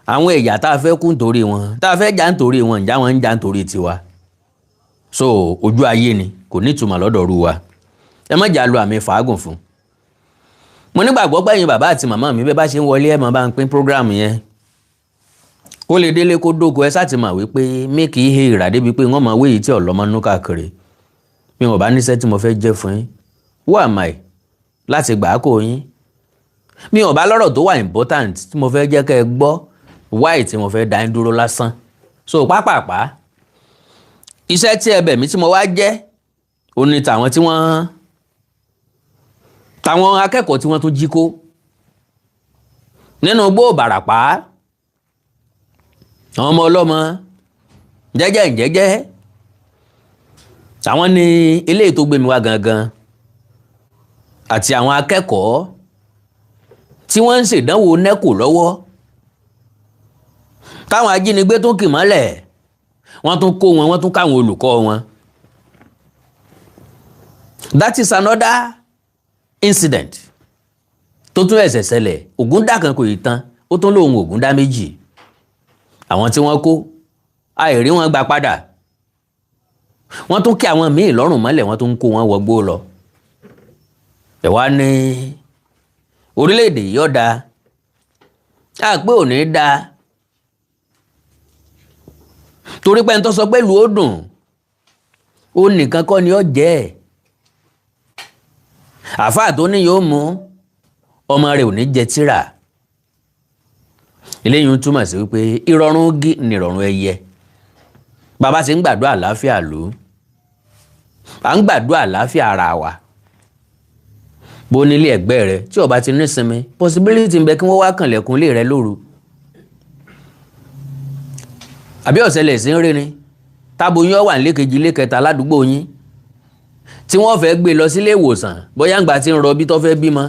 Àwọn ẹ̀yà tá a fẹ́ kú nítorí wọn, tá a fẹ́ jà nítorí wọn, ìjà wọn ń jà nítorí tiwa. So, ojú ayé ni, kò ní ìtumọ̀ lọ́dọ̀ ru wa. Ẹ má jà lo àmì fàágùn fún. Mo nígbàgbọ́ pé ẹ̀yin bàbá àti màmá mi bẹ́ẹ̀ bá ṣe ń wọlé ẹ̀ máa bá ń pín program yẹn. Kó lè délé kó dógo ẹ sáà ti mà wípé mí kì í he ìrà débi pé wọ́n máa wé yìí tí ọ̀lọ́mọ nú káàkiri. Mi ò bá níṣẹ́ tí mo fẹ́ jẹ́ fún yín. Who am I láti gbà á kó yín? Mi ò bá lọ́rọ̀ tó wà important tí mo fẹ́ jẹ́ kẹ́ ẹ gbọ́, why tí mo fẹ́ dá yín dúró lásán. So pápápá, iṣẹ́ tí ẹ bẹ̀ mí tí mo wá jẹ́, ó ní tàwọn akẹ́kọ̀ọ́ tí wọ́n tún jí kó nínú igbó Ìbàràpá. Àwọn ọmọ ọlọ́mọ jẹ́jẹ́ àwọn ní eléyìí tó gbé mi wá gangan, àti àwọn akẹ́kọ̀ọ́ tí wọ́n ń ṣèdánwò nẹ́kò lọ́wọ́, táwọn ajínigbé tún kì mọ́lẹ̀, wọ́n tún kó wọn, wọ́n tún káwọn olùkọ́ wọn. That is another incident tó tún ẹ̀sẹ̀ ṣẹlẹ̀. Ògúndá kan kò yí tán, ó tún lóhun Ògúndá méjì. Àwọn tí wọ́n kó àìrí wọn gbà padà, wọ́n tún kí àwọn míì lọ́rùn mọ́lẹ̀, wọ́n tún kó wọn wọgbó lọ. Ẹ wá ní orílẹ̀-èdè yìí ọ̀dà, àpé ò ní dá, torí pé ń tó sọ pé ìlú ó dùn, ó nìkan kọ́ ni ó jẹ́ ẹ̀. Àfáà tó ní yóò mú ọmọ rẹ̀ ò ní jẹ tírà. Eléyìí ń túmọ̀ sí wípé ìrọ̀rùn gí ni ìrọ̀rùn ẹyẹ. Bàbá ti ń gbàdúrà àlàáfíà ló. à ń gbàdúrà àlàáfíà ara wa. Bó nílé ẹ̀gbẹ́ rẹ tí ó bá ti ní sinmi, possibility ń bẹ kí wọ́n wá kànlẹ̀kùn ilé rẹ lóru. Àbí ọ̀sẹ̀lẹ̀ sí ń rí ni táboyún wà nílé kejì ilé kẹta ládùúgbò yín tí wọ́n fẹ́ gbé lọ sílé ìwòsàn bóyá ńgbà tí ń rọbí tó fẹ́ bímọ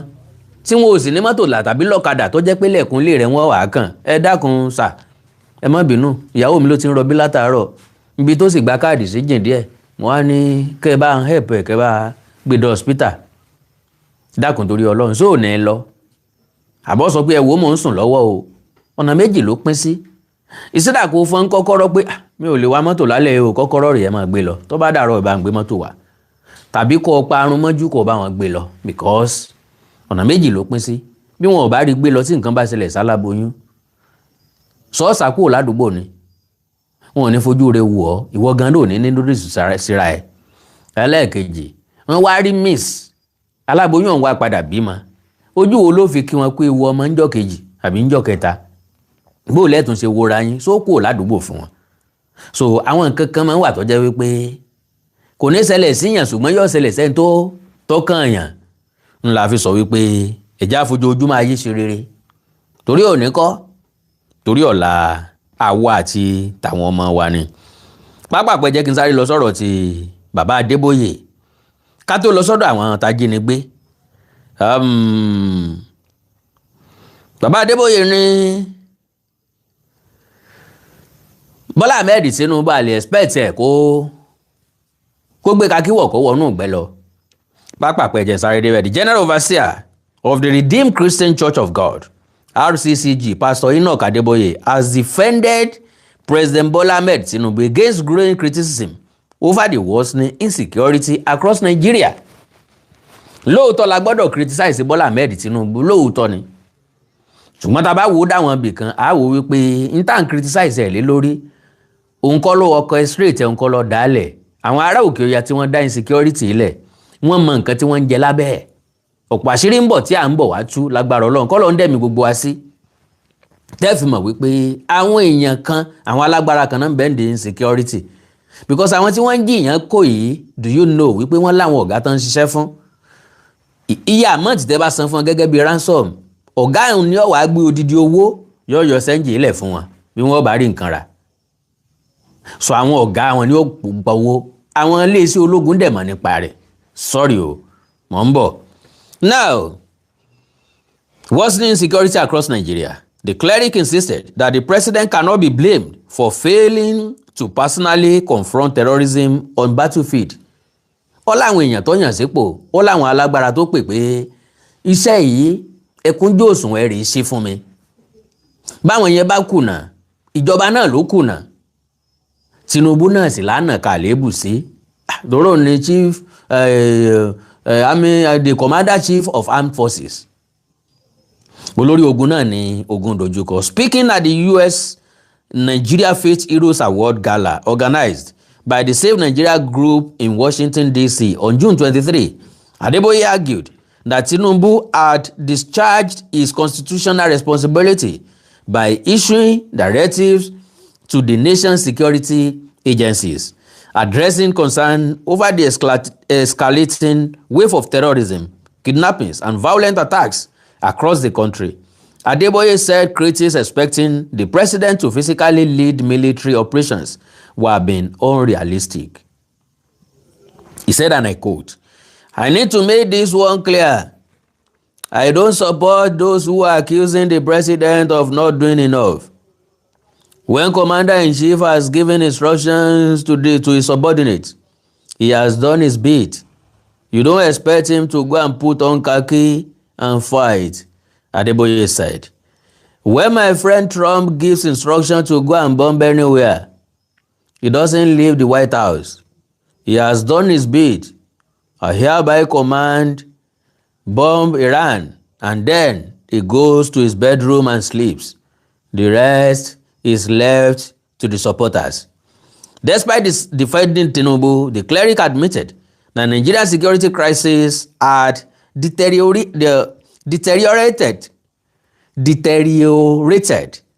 tí wọn ò sì ní mọ́tò là tàbí lọ́kadà tó jẹ́ pé lẹ̀kùn ilé rẹ̀ wọ́n wà á kàn. Ẹ dákun sà, ẹ má bínú, ìyàwó mi ló ti ń rọbí látàárọ̀, ibi tó sì gba káàdì sí jìn díẹ̀, wọ́n á ní kẹ́ ẹ bá ń help ẹ̀ kẹ́ ẹ bá gbé dé hospital. Dákun torí Ọlọ́run sóò ní ẹ lọ. Àbọ̀ sọ pé ẹ wò ó mò ń sùn lọ́wọ́ o. Ọ̀nà méjì ló pín sí. Ìsídà kó fọ́n kọ́kọ́rọ́ pé mi ò lè wa mọ́tò lálẹ́ o, kọ́kọ́rọ́ rẹ̀ ẹ máa gbé lọ, tó bá dàrọ̀ ẹ bá ń gbé mọ́tò wá. Tàbí kó o parun mọ́jú kó o bá wọn gbé lọ, because ọ̀nà méjì ló pín sí. Bí wọn ò bá rí gbé lọ tí nǹkan bá ṣẹlẹ̀ sáláboyún, sọ́ọ̀sà kúrò ládùúgbò ni, wọn ò ní fojú rẹ wù ọ́, ìwọ gan ló ní lórí síra ẹ̀. Ẹlẹ́ẹ̀kejì, wọ́n wá rí miss aláboyún ọ̀hún wá padà bímọ, ojú wo ló fi kí wọn pé ewu ọmọ ńjọ́ kejì àbí ńjọ́ kẹta? Bó lẹ́tùn ṣe wora yín só kúrò ládùúgbò fún wọn. So àwọn nǹkan kan máa ń wà tó jẹ́ wípé kò ní ṣẹlẹ̀ síyàn ṣùgbọ́n yóò ṣẹlẹ̀ sẹ́ni tó kàn yàn. Ńlá fi sọ wípé ẹ̀já fojoojúmọ́ ayé ṣe rere, torí òní kọ́, torí ọ̀la àwa àti tàwọn ọmọ wa ni. Pápápẹ́ jẹ́ kí n sáré lọ sọ̀rọ̀ ti bàbá Adébóyè ká tó lọ sọ́dọ̀ àwọn tajínigbé. Bàbá Adébóyè ní Bọ́lá Ahmed Tinubu àlè expect ẹ̀ kó gbé kakíwọ̀ kó wọnú ìgbẹ́ lọ. Pápápẹ́ jẹ́ sáré débẹ̀. The General Overseer of the Redeemed Christian Church of God, RCCG, Pastor Enoch Adeboye, has defended President Bola Ahmed Tinubu against growing criticism over the worsening insecurity across Nigeria. Lóòótọ́ la gbọ́dọ̀ criticize Bola Ahmed Tinubu, lóòótọ́ ni. Ṣùgbọ́n tá bá wò dáwọn ibì kan, a wò wípé n tá ń criticize ẹ̀ lé lórí, òun kọ́ ló orchestrate òun kọ́ ló dálẹ̀. Àwọn ará òkè ọya tí wọ́n dá insecurity ilẹ̀, wọ́n mọ nǹkan tí wọ́n ń jẹ lábẹ́ ẹ̀. Ọ̀pọ̀ àṣírí ń bọ̀ tí à ń bọ̀ wá tú lágbára Ọlọ́run kọ́ ló ń dẹ̀mí gbogbo wa sí. Tẹ́ fi mọ̀ wípé àwọn èèyàn kan, àwọn alágbára kan náà ń bẹ́ẹ̀ ní insecurity. Because àwọn tí wọ́n ń jìyàn kò yìí, do you know wípé wọ́n láwọn ọ̀gá tán ń ṣiṣẹ́ fún? Iye àmọ́ tí tẹ́ bá san fún wọn gẹ́gẹ́ bí ransom, ọ̀gá ẹ̀hún ni ó wá gbé odidi owó yọ sẹ́ńjì ilẹ̀ fún wọn bí wọ́n bá rí nǹkan rà. So àwọn ọ̀gá wọn ni ó gbọ́ owó, àwọn iléeṣẹ́ ológun dẹ̀ mọ̀ nípa rẹ̀. Sorry o, mò ń bọ̀. Now, worsening insecurity across Nigeria. The cleric insisted that the president cannot be blamed for failing to personally confront terrorism on battlefield. Ó láwọn èèyàn tó yàn sípò, ó láwọn alágbára tó pè pé iṣẹ́ yìí ẹkúnjú òṣùwọ̀n ẹ̀rì ṣe fún mi. Báwọn yẹn bá kùnà, ìjọba náà ló kùnà. Tinubu náà sì lánàá kàlébù sí. Dòrò ni chief the commander chief of armed forces. Olórí ogun náà ni ogun dojúkọ. Speaking at the US Nigeria Faith Heroes Award Gala organized by the Save Nigeria Group in Washington, D.C. on June 23, Adeboye argued that Tinubu had discharged his constitutional responsibility by issuing directives to the nation's security agencies, addressing concern over the escalating wave of terrorism, kidnappings, and violent attacks across the country. Adeboye said critics expecting the president to physically lead military operations were being unrealistic. He said, and I quote, "I need to make this one clear. I don't support those who are accusing the president of not doing enough. When Commander-in-Chief has given instructions to his subordinates, he has done his bit. You don't expect him to go and put on khaki and fight," Adeboye said. "When my friend Trump gives instruction to go and bomb anywhere, he doesn't leave the White House. He has done his bit. I hereby command bomb Iran, and then he goes to his bedroom and sleeps. The rest is left to the supporters." Despite this defending Tinubu, the cleric admitted that Nigeria's security crisis had deteriorated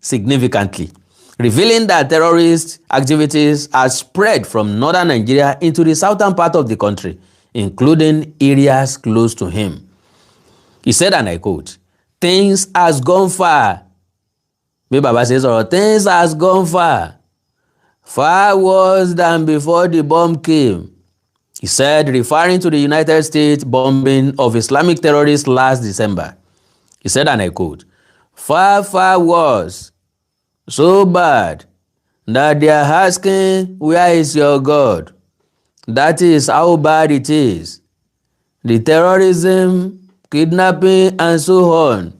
significantly revealing that terrorist activities are spread from northern Nigeria into the southern part of the country, including areas close to him. He said, and I quote, "Things has gone far." Bí bàbá ṣe sọ̀rọ̀, things has gone far. Far worse than before the bomb came. He said, referring to the United States bombing of Islamic terrorists last December. He said, and I quote, "Far, far worse. So bad that they are asking, where is your God? That is how bad it is. The terrorism, kidnapping, and so on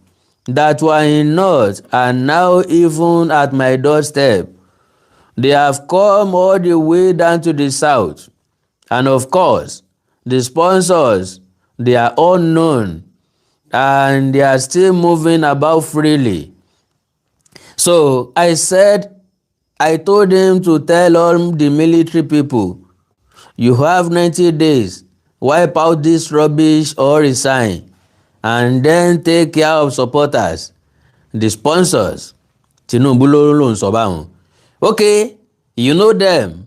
that were in North are now even at my doorstep. They have come all the way down to the South. And of course, the sponsors, they are unknown and they are still moving about freely." So I told him to tell all the military people, you have 90 days, wipe out this rubbish or resign, and then take care of supporters, the sponsors. Tinubu ló ń sọ báwọn. Okay, you know them,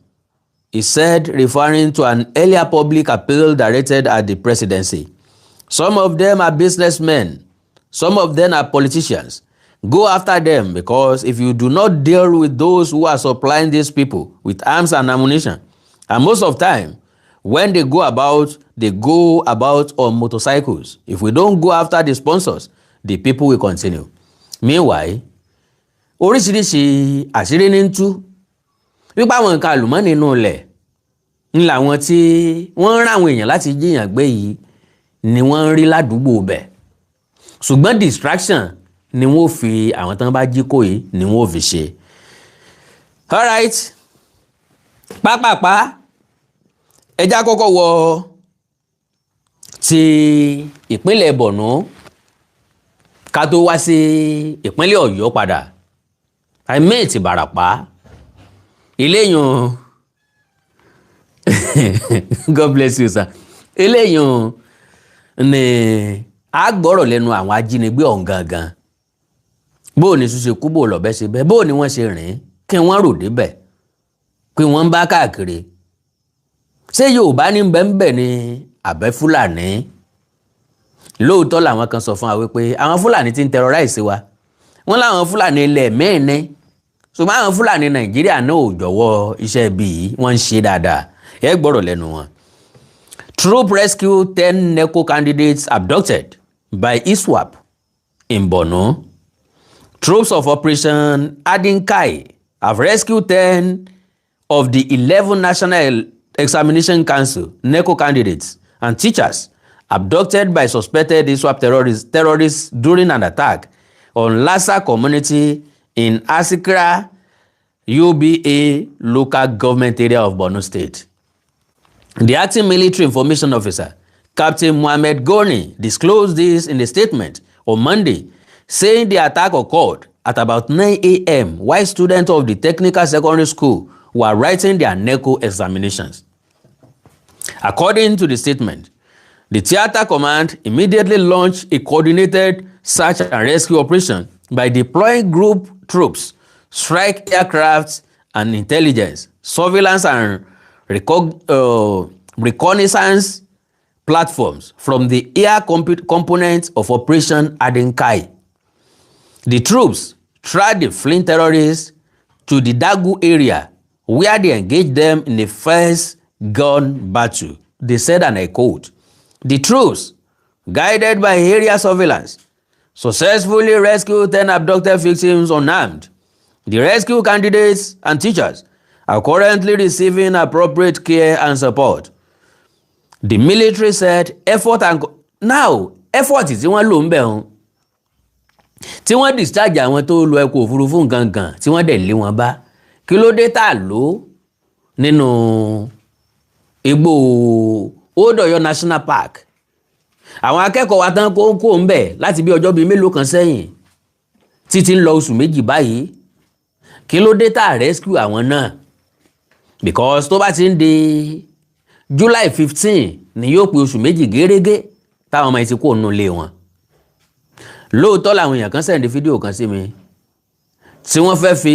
he said, referring to an earlier public appeal directed at the presidency. Some of them are businessmen. Some of them are politicians. Go after them, because if you do not deal with those who are supplying these people with arms and ammunition, and most of the time, when they go about on motorcycles. If we don't go after the sponsors, the people will continue. Meanwhile, oríṣiríṣi àṣírí ní ń tú wípé àwọn nǹkan àlùmọ́ọ́nì nínú ilẹ̀ ń làwọn tí wọ́n ń rán àwọn èèyàn láti jíyàn gbé yìí ni wọ́n ń rí ládùúgbò bẹ̀. Ṣùgbọ́n distraction ni wọ́n fi àwọn tán bá jí kó yìí ni wọ́n fi ṣe. Alright, pápápá ẹjá kọ́kọ́ wọ ti ìpínlẹ̀ Borno ká tó wá sí ìpínlẹ̀ Ọ̀yọ́ padà. àìmẹ́ ti Ìbàràpá eléyàn God bless you sir. eléyàn ni a gbọ́rọ̀ lẹ́nu àwọn ajínigbé ọ̀hún gangan. Bó ni ṣe kú bó lọ́bẹ̀ ṣe bẹ́ẹ̀, bó ni wọ́n ṣe rìn kí wọ́n rò débẹ̀ pé wọ́n ń bá káàkiri. Ṣé Yorùbá ní bẹ́ẹ̀ ni àbẹ́ Fúlàní? Lóòótọ́ làwọn kan sọ fún wa wípé àwọn Fúlàní ti ń terrorize wa. Wọ́n láwọn Fúlàní ilẹ̀ mẹ́ẹ̀ẹ́nẹ́. Ṣùgbọ́n àwọn Fúlàní Nàìjíríà náà ò jọ̀wọ́ iṣẹ́ ibi yìí, wọ́n ń ṣe dáadáa. Ẹ gbọ́rọ̀ lẹ́nu wọn. Troop rescue 10 NECO candidates abducted by ISWAP in Borno. Troops of Operation Adinkai have rescued 10 of the 11 National Examination Council NECO candidates and teachers abducted by suspected ISWAP terrorists during an attack on Lassa community in Asiri, UBA local government area of Borno State. The acting military information officer, Captain Mohammed Goni, disclosed this in a statement on Monday, saying the attack occurred at about 9 a.m. while students of the technical secondary school were writing their NECO examinations. According to the statement, the theater command immediately launched a coordinated search and rescue operation by deploying group troops, strike aircraft and intelligence, surveillance and reconnaissance platforms from the air component of Operation Adinkai. The troops tracked the fleeing terrorists to the Dagu area where they engaged them in the first gun battle. They said, and I quote, "The troops, guided by area surveillance, successfully rescued 10 abducted victims unarmed. The rescue candidates and teachers are currently receiving appropriate care and support." The military said effort tí wọ́n lò ń bẹ̀ hàn tí wọ́n discharge àwọn tó lo ẹkọ̀ òfurufú gangan tí wọ́n dẹ̀ lé wọn bá kí ló dé tá lò nínú igbó Odoyo National Park. Àwọn akẹ́kọ̀ọ́ wa tán kó ń bẹ̀ láti bí ọjọ́ bíi mélòó kan sẹ́yìn títí ń lọ oṣù méjì báyìí. Kí ló dé tá rescue àwọn náà? Because tó bá ti ń di July 15 ni yóò pé oṣù méjì gẹ́rẹ́gẹ́ táwọn ọmọ yìí ti kó nínú ilé wọn. Lóòótọ́ làwọn èèyàn kan sẹ́ndí fídíò kan sí mi tí wọ́n fẹ́ fi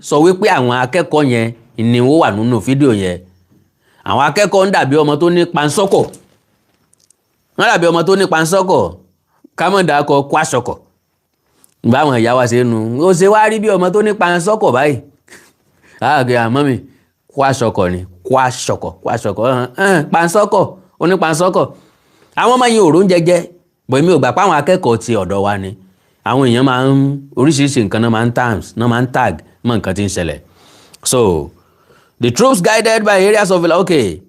sọ wípé àwọn akẹ́kọ̀ọ́ yẹn ni wọ́n wà nínú fídíò yẹn. Àwọn akẹ́kọ̀ọ́ ń dàbí ọmọ tó ní pansọ́kọ̀. Wọ́n dàbí ọmọ tó ní pansọ́kọ̀ kámọ̀dà kọ kwásọkọ̀. Báwọn ìyá wa ṣe nu ó ṣe wá rí bí ọmọ tó ní pansọ́kọ̀ báyìí. Àgbẹ̀ àmọ́ mi kwásọkọ̀ ni kwásọkọ̀ pansọ́kọ̀ ó ní pansọ́kọ̀. Àwọn ọmọ yìí ò rón jẹjẹ bọ̀ èmi ò gbà pé àwọn akẹ́kọ̀ọ́ ti ọ̀dọ̀ wa ni. Àwọn èèyàn máa ń oríṣiríṣi nǹkan náà máa ń tag mọ́ nǹkan tí ń ṣẹlẹ̀. So the troops guided by areas of okay.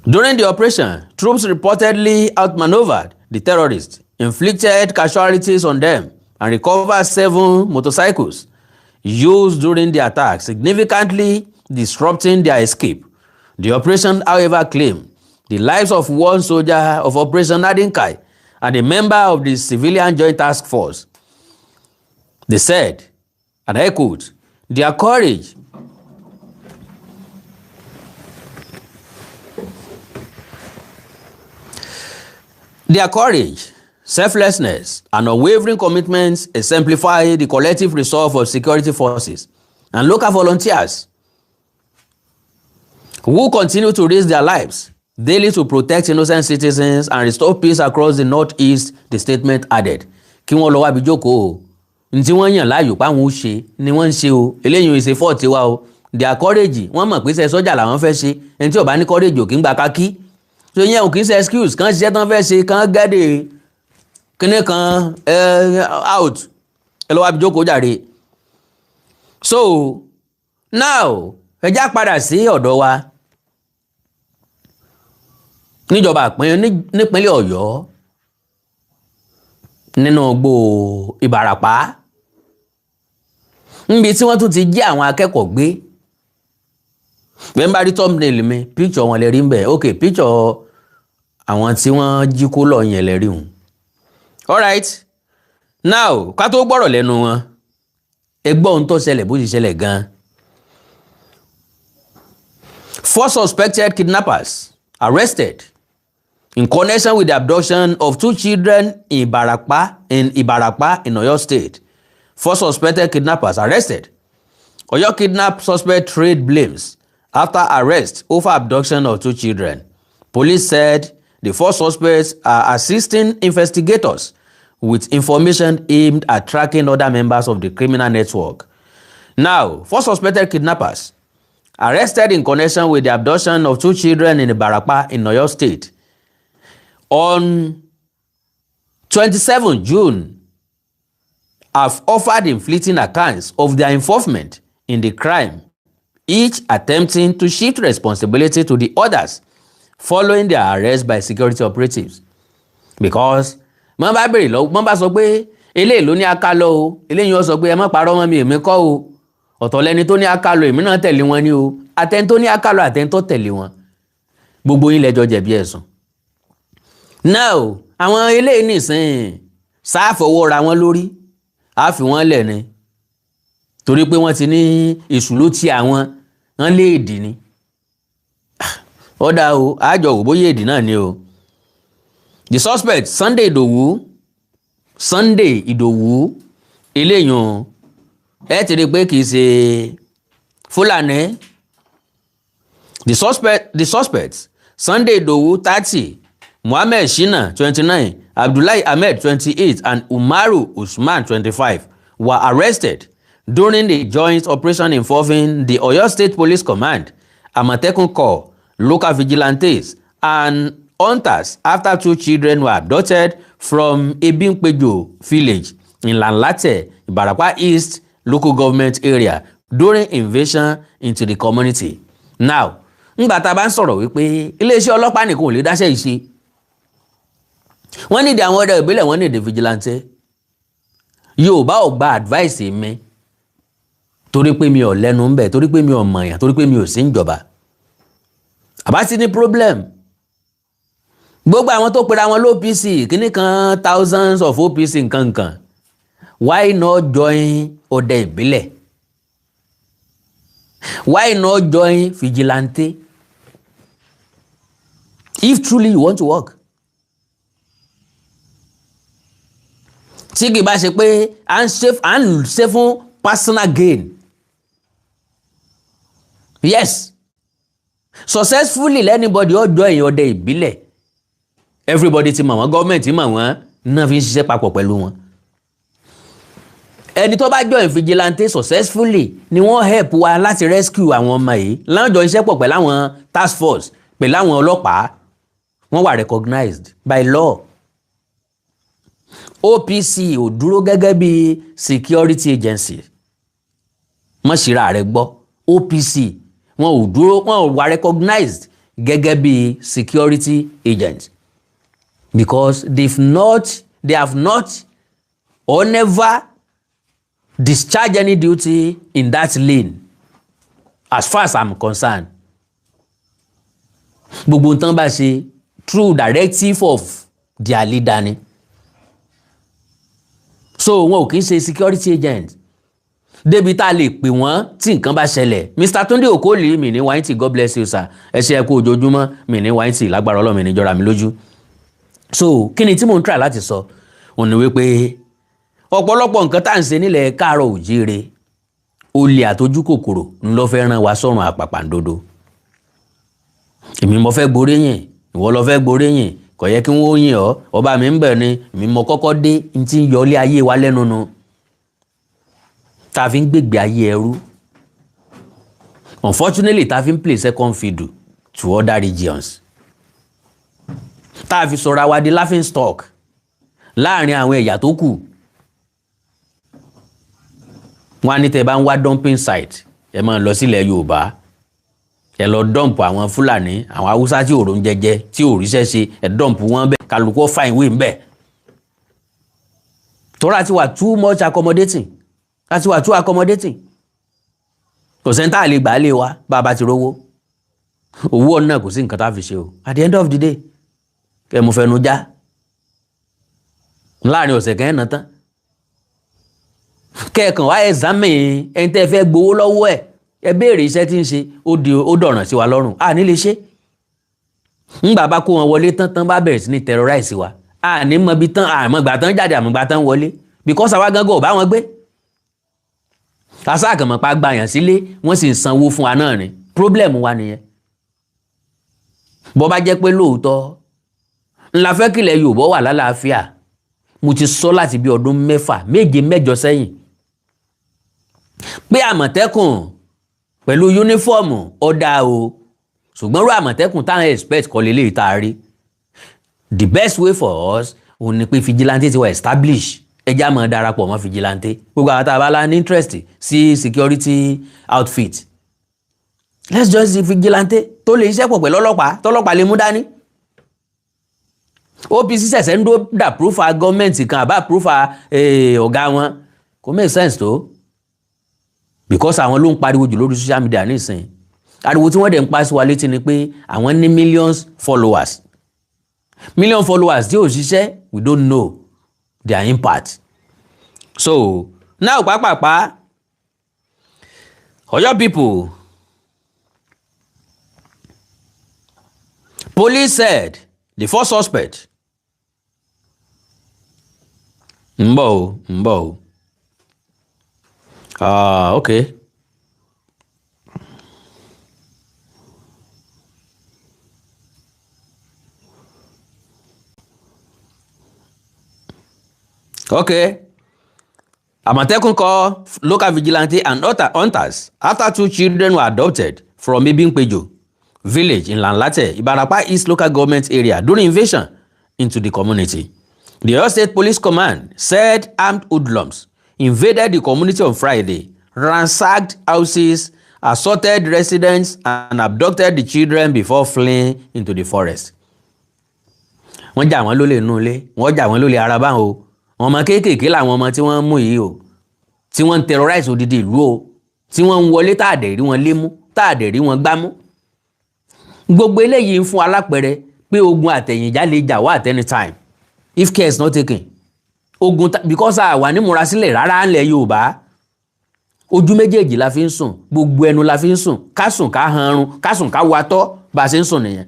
During the operation, troops reportedly outmaneuvered the terrorists, inflicted casualties on them, and recovered 7 motorcycles used during the attack, significantly disrupting their escape. The operation, however, claimed the lives of one soldier of Operation Adinkai and a member of the Civilian Joint Task Force. They said, and I quote, their courage selflessness, and unwavering commitments exemplify the collective resolve of security forces and local volunteers who continue to risk their lives daily to protect innocent citizens and restore peace across the northeast, the statement added. Kí wọ́n lọ wábi jókòó ní tí wọ́n yàn láàyò páwọn ó ṣe ni wọ́n ń ṣe o, eléyìí ò ṣe fọ́ọ̀tì wa o. Their courage, wọ́n mọ̀ pé ṣe sọ́jà làwọn fẹ́ ṣe, ẹni tí ò bá ní courage ò kí ń gba kákí. So yẹn ò kì í ṣe excuse kan ṣiṣẹ́ tán fẹ́ ṣe kan gẹ́dẹ̀ kíní kan out ẹ lọ wábi jókòó jàre. So now ẹ já padà sí ọ̀dọ̀ wa níjọba nípínlẹ̀ Ọ̀yọ́ nínú igbó Ìbàràpá níbi tí wọ́n tún ti jí àwọn akẹ́kọ̀ọ́ gbé. Bẹ́ẹ̀ bá rí thumbnail mi picture wọn lè rí ń bẹ̀. Okay, picture àwọn tí wọ́n jí kó lọ yẹn lè rí hùn. Alright, now ká tó gbọ́rọ̀ lẹ́nu wọn ẹ gbọ́ ohun tó ṣẹlẹ̀ bó ti ṣẹlẹ̀ gan. 4 suspected kidnappers arrested in connection with the abduction of 2 children in Ibarapa in Oyo State. 4 suspected kidnappers arrested. Oyo kidnap suspect trade blames after arrest over abduction of 2 children. Police said the 4 suspects are assisting investigators with information aimed at tracking other members of the criminal network. Now, 4 suspected kidnappers arrested in connection with the abduction of 2 children in Ibarapa in Oyo State. On 27 June, have offered inflicting accounts of their involvement in the crime, each attempting to shift responsibility to the others following their arrest by security operatives. Because wọ́n bá bèrè lọ wọ́n bá sọ pé eléyìí ló ní akálọ o, eléyìí ó sọ pé ẹ má parọ́ mọ́ mi èmi kọ́ o, ọ̀tọ̀ lẹni tó ní akálọ èmi náà tẹ̀lé wọn ni o, àtẹni tó ní akálọ àtẹni tó tẹ̀lé wọn, gbogbo yín lẹ́jọ́ jẹ̀bi ẹ̀sùn. Now àwọn eléyìí nìsín sáfọwọ́ ra wọn lórí á fi wọ́n lẹ̀ ni torí pé wọ́n ti ní èṣù ló ti àwọn wọ́n lé èdè ni. Ó dá o, àjọ wò bóyá èdè náà ni o. The suspect Sunday Ìdòwú eléyàn ẹ ti rí pé kìí ṣe Fúlàní. The suspects Sunday Ìdòwú 30, Mohammed Shina 29, Abdullahi Ahmed 28 and Umaru Usman 25 were arrested during the joint operation involving the Oyo State Police Command, Amotekun Corps, local vigilantes and hunters after 2 children were abducted from Ebimpejo village in Lanlate, Ibarapa East local government area during invasion into the community. Now, ngbà tá bá ń sọ̀rọ̀ wípé iléeṣẹ́ ọlọ́pàá nìkan ò lè dáṣẹ́ ìṣe. Wọ́n ní àwọn ọdẹ ìbílẹ̀, wọ́n ní vigilante. Yorùbá ò gba advice mi torí pé mi ò lẹ́nu ń bẹ̀, torí pé mi ò mọ̀yàn, torí pé mi ò sí ìjọba. Àbá ti ní problem. Gbogbo àwọn tó pera wọn l'OPC kíní kan thousands of OPC nǹkan. Why not join ọdẹ ìbílẹ̀? Why not join vigilante? If truly you want to work. tí kì bá ṣe pé à ń ṣe fún personal gain. Yes, successfully anybody ọjọ́ èèyàn ọdẹ ìbílẹ̀ everybody ti mọ̀ wọ́n, gọ́ọ̀mẹ̀ntì mọ̀ wọ́n náà fi ń ṣiṣẹ́ papọ̀ pẹ̀lú wọn. Ẹni tó bá join vigilante successfully ni wọ́n help wa láti rescue àwọn ọmọ yìí láwùjọ iṣẹ́ pọ̀ pẹ̀lú àwọn task force pẹ̀lú àwọn ọlọ́pàá, wọ́n wà recognized by law. OPC ò dúró gẹ́gẹ́ bí security agency, mọ̀ṣíra rẹ̀ gbọ́. OPC wọn ò dúró, wọn ò wà recognized gẹ́gẹ́ bí security agent because they have not or never discharge any duty in that lane as far as I'm concerned. Gbogbo nǹkan bá ṣe through directive of their leader ni. So wọn ò kì í ṣe security agent débi tá a lè pè wọ́n tí nǹkan bá ṣẹlẹ̀. Mr. Tunde Okoli, mi ní wáyìntì, God bless you sir, ẹ ṣe ẹ kú ojoojúmọ́, mi ní wáyìntì, lágbára Ọlọ́run mi ní jọra mi lójú. So kí ni tí mò ń try láti sọ òun ni wípé ọ̀pọ̀lọpọ̀ nǹkan tá à ń ṣe nílẹ̀ káàárọ̀ òjíire, olè àtojú kòkòrò ń lọ fẹ́ ràn wá sọ́run àpàpàǹdodo. Èmi mo fẹ́ gboríyìn, ìwọ lọ fẹ́ gboríyìn, kò yẹ kí wọ́n yìn ọ́, ọba mi ń bẹ̀ ni, èmi mo kọ́kọ́ dé n ti ń yọ ilé ayé wa lẹ́nu nu tá a fi ń gbègbè ayé ẹrú. Unfortunately tá a fi ń play second fiddle to other regions, tá a fi sọ̀rọ̀ àwa di laughing stock láàrin àwọn ẹ̀yà tó kù. Wọ́n á ní tẹ́ bá ń wá dumping site ẹ máa lọ sílẹ̀ Yorùbá, ẹ lọ dump àwọn Fúlàní, àwọn Haúsá tí òòrùn jẹjẹ tí òrìṣẹ́ ṣe, ẹ dump wọn bẹ́ẹ̀, kálukú fine way ń bẹ́ẹ̀. Tọ́ra ti wà too much accommodating, láti wà too accommodating. Kò sẹ́ńtà àlè gbà á lé wa bá a bá ti rówó. Owó ọ̀nà kò sí nǹkan tá a fi ṣe o. At the end of the day kẹ́ mo fẹnu já láàrin ọ̀sẹ̀ kan ẹ̀ nà tán. Kẹ́ẹ̀kan wá examine ẹni tẹ́ fẹ́ gbowó lọ́wọ́ ẹ̀, ẹ béèrè iṣẹ́ tí ń ṣe, ó dọ̀ràn sí wa lọ́rùn, a ní lè ṣe. Ńgbà bá kó wọn wọlé tán bá bẹ̀rẹ̀ sí ní terrorize wa, a ní mọ bí tán, àmọ́ gbà tán jáde, àmọ́ gbà tán wọlé, because àwa gangan ò bá wọn gbé. Asáàkànmọ́ pa gbàyàn sílé, wọ́n sì ń sanwó fún wa náà ni, problem wa nìyẹn. Bọ́ bá jẹ́ pé lóòótọ́ ńlá fẹ́ kílẹ̀ Yorùbá wà lálàáfíà, mo ti sọ láti bí ọdún 6, 7, 8 sẹ́yìn pé Àmọ̀tẹ́kùn pẹ̀lú yúnífọ́ọ̀mù ọ̀dà o, ṣùgbọ́n rú Àmọ̀tẹ́kùn táwọn expect kọ́ lélẹ́yìí tá a rí. The best way for us òun ni pé vigilante ti wà establish, ẹjá máa darapọ̀ mọ́ vigilante. Gbogbo àwọn tá a bá lá ní interest sí security outfit, let's join the vigilante tó lè ṣiṣẹ́ pọ̀ pẹ̀lú ọlọ́pàá, tọ́lọ́pàá lè mú dání. OPC ṣẹ̀ṣẹ̀ ń dà proofa gọ́ọ̀mẹ̀ntì kan àbá proofa ọ̀gá wọn, kò make sense tó, because àwọn ló ń pariwo jù lórí social media nísìnyí. Ariwo tí wọ́n dẹ̀ ń pa sí wa létí ni pé àwọn ní millions followers tí ò ṣiṣẹ́, we don't know their impact. So now pàápàá Ọ̀yọ́ people, police said the first suspect Mbo. Okay. Okay. Àmọ̀tẹ́kùn call local vigilante and hunters after 2 children were adopted from Ibimpejo village in Lanlate, Ibarapa East local government area during invasion into the community. The Oyo State Police Command said armed hoodlums invaded the community on Friday, ransacked houses, assaulted residents, and abducted the children before fleeing into the forest. Wọ́n jà wọ́n lólè nínú ilé, wọ́n jà wọ́n lólè ara báwọn o. Wọ́n ọmọ kéékèèké làwọn ọmọ tí wọ́n mú yìí o, tí wọ́n ń terrorize odidi ìlú o, tí wọ́n ń wọlé táàdẹ̀ rí wọn lémú, táàdẹ̀ rí wọn gbámú. Gbogbo eléyìí ń fún alápẹ̀rẹ̀ pé ogun àtẹ̀yìnjà lè jà wá at any time if care is not taken. Ogun because àwa ní múra sílẹ̀ rárá ńlẹ̀ Yorùbá. Ojú méjèèjì la fi ń sùn, gbogbo ẹnu la fi ń sùn, ká sùn ká hanrun, ká sùn ká watọ́ bá a ṣe ń sùn nìyẹn.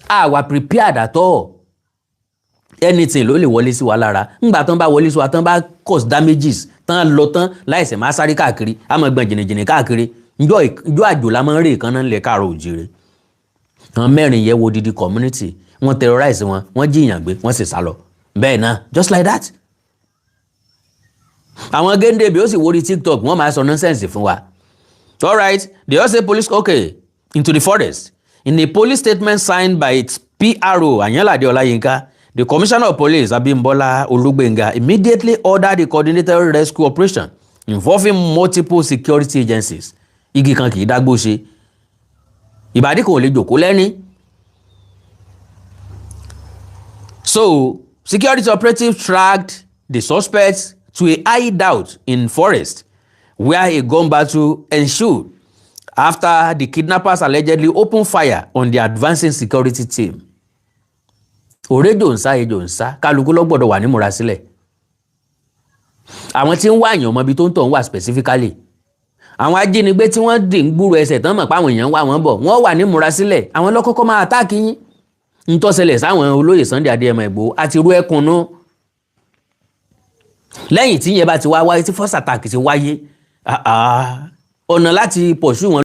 Àwa prepared at all. anything ló lè wọlé sí wa lára. Ńgbà tán bá wọlé sí wa tán bá cause damages tán lọ tán láìsẹ̀ máa sáré káàkiri á máa gbọ̀n jìnnìjìnnì káàkiri njọ́ àjò la máa ń rè kan náà lè káàrọ̀ òjìrè. Àwọn mẹ́rin yẹn wo didi community wọ́n terrorize wọn wọ́n jíyàn gbé wọ́n sì sá lọ bẹ́ẹ̀ náà just like that. Àwọn géńdé bí ó sì wórí TikTok wọ́n máa sọ nonsense fún wa. All right, they all say police okay into the forest. In a police statement signed by its PRO Anyalade Olayinka, the Commissioner of Police Abimbola Olugbenga immediately ordered a coordinated rescue operation involving multiple security agencies. Igi kan kì í dágbó ṣe. Ìbàdí kò lè jòkó lẹ́ni. So, security operatives tracked the suspects to a hideout in forest where a gun battle ensued after the kidnappers allegedly opened fire on the advancing security team. Òrejò ń sá ejò ń sá kálukú ló gbọ́dọ̀ wà ní múra sílẹ̀. Àwọn tí ń wá èèyàn mọ́bi tó ń tọ̀ ń wà specifically. Àwọn ajínigbé tí wọ́n dì ń gbúrò ẹsẹ̀ tán mọ̀ pé àwọn èèyàn wá wọn bọ̀ wọ́n wà ní múra sílẹ̀. Àwọn lọ́kọ́kọ́ máa attack yín. Ń tó ṣẹlẹ̀ sáwọn olóyè Sunday Adéyẹmọ Ìgbòho àti irú ẹkùn náà. Lẹ́yìn tí yẹn bá ti wá wáyé tí first attack ti wáyé ọ̀nà láti pursue wọn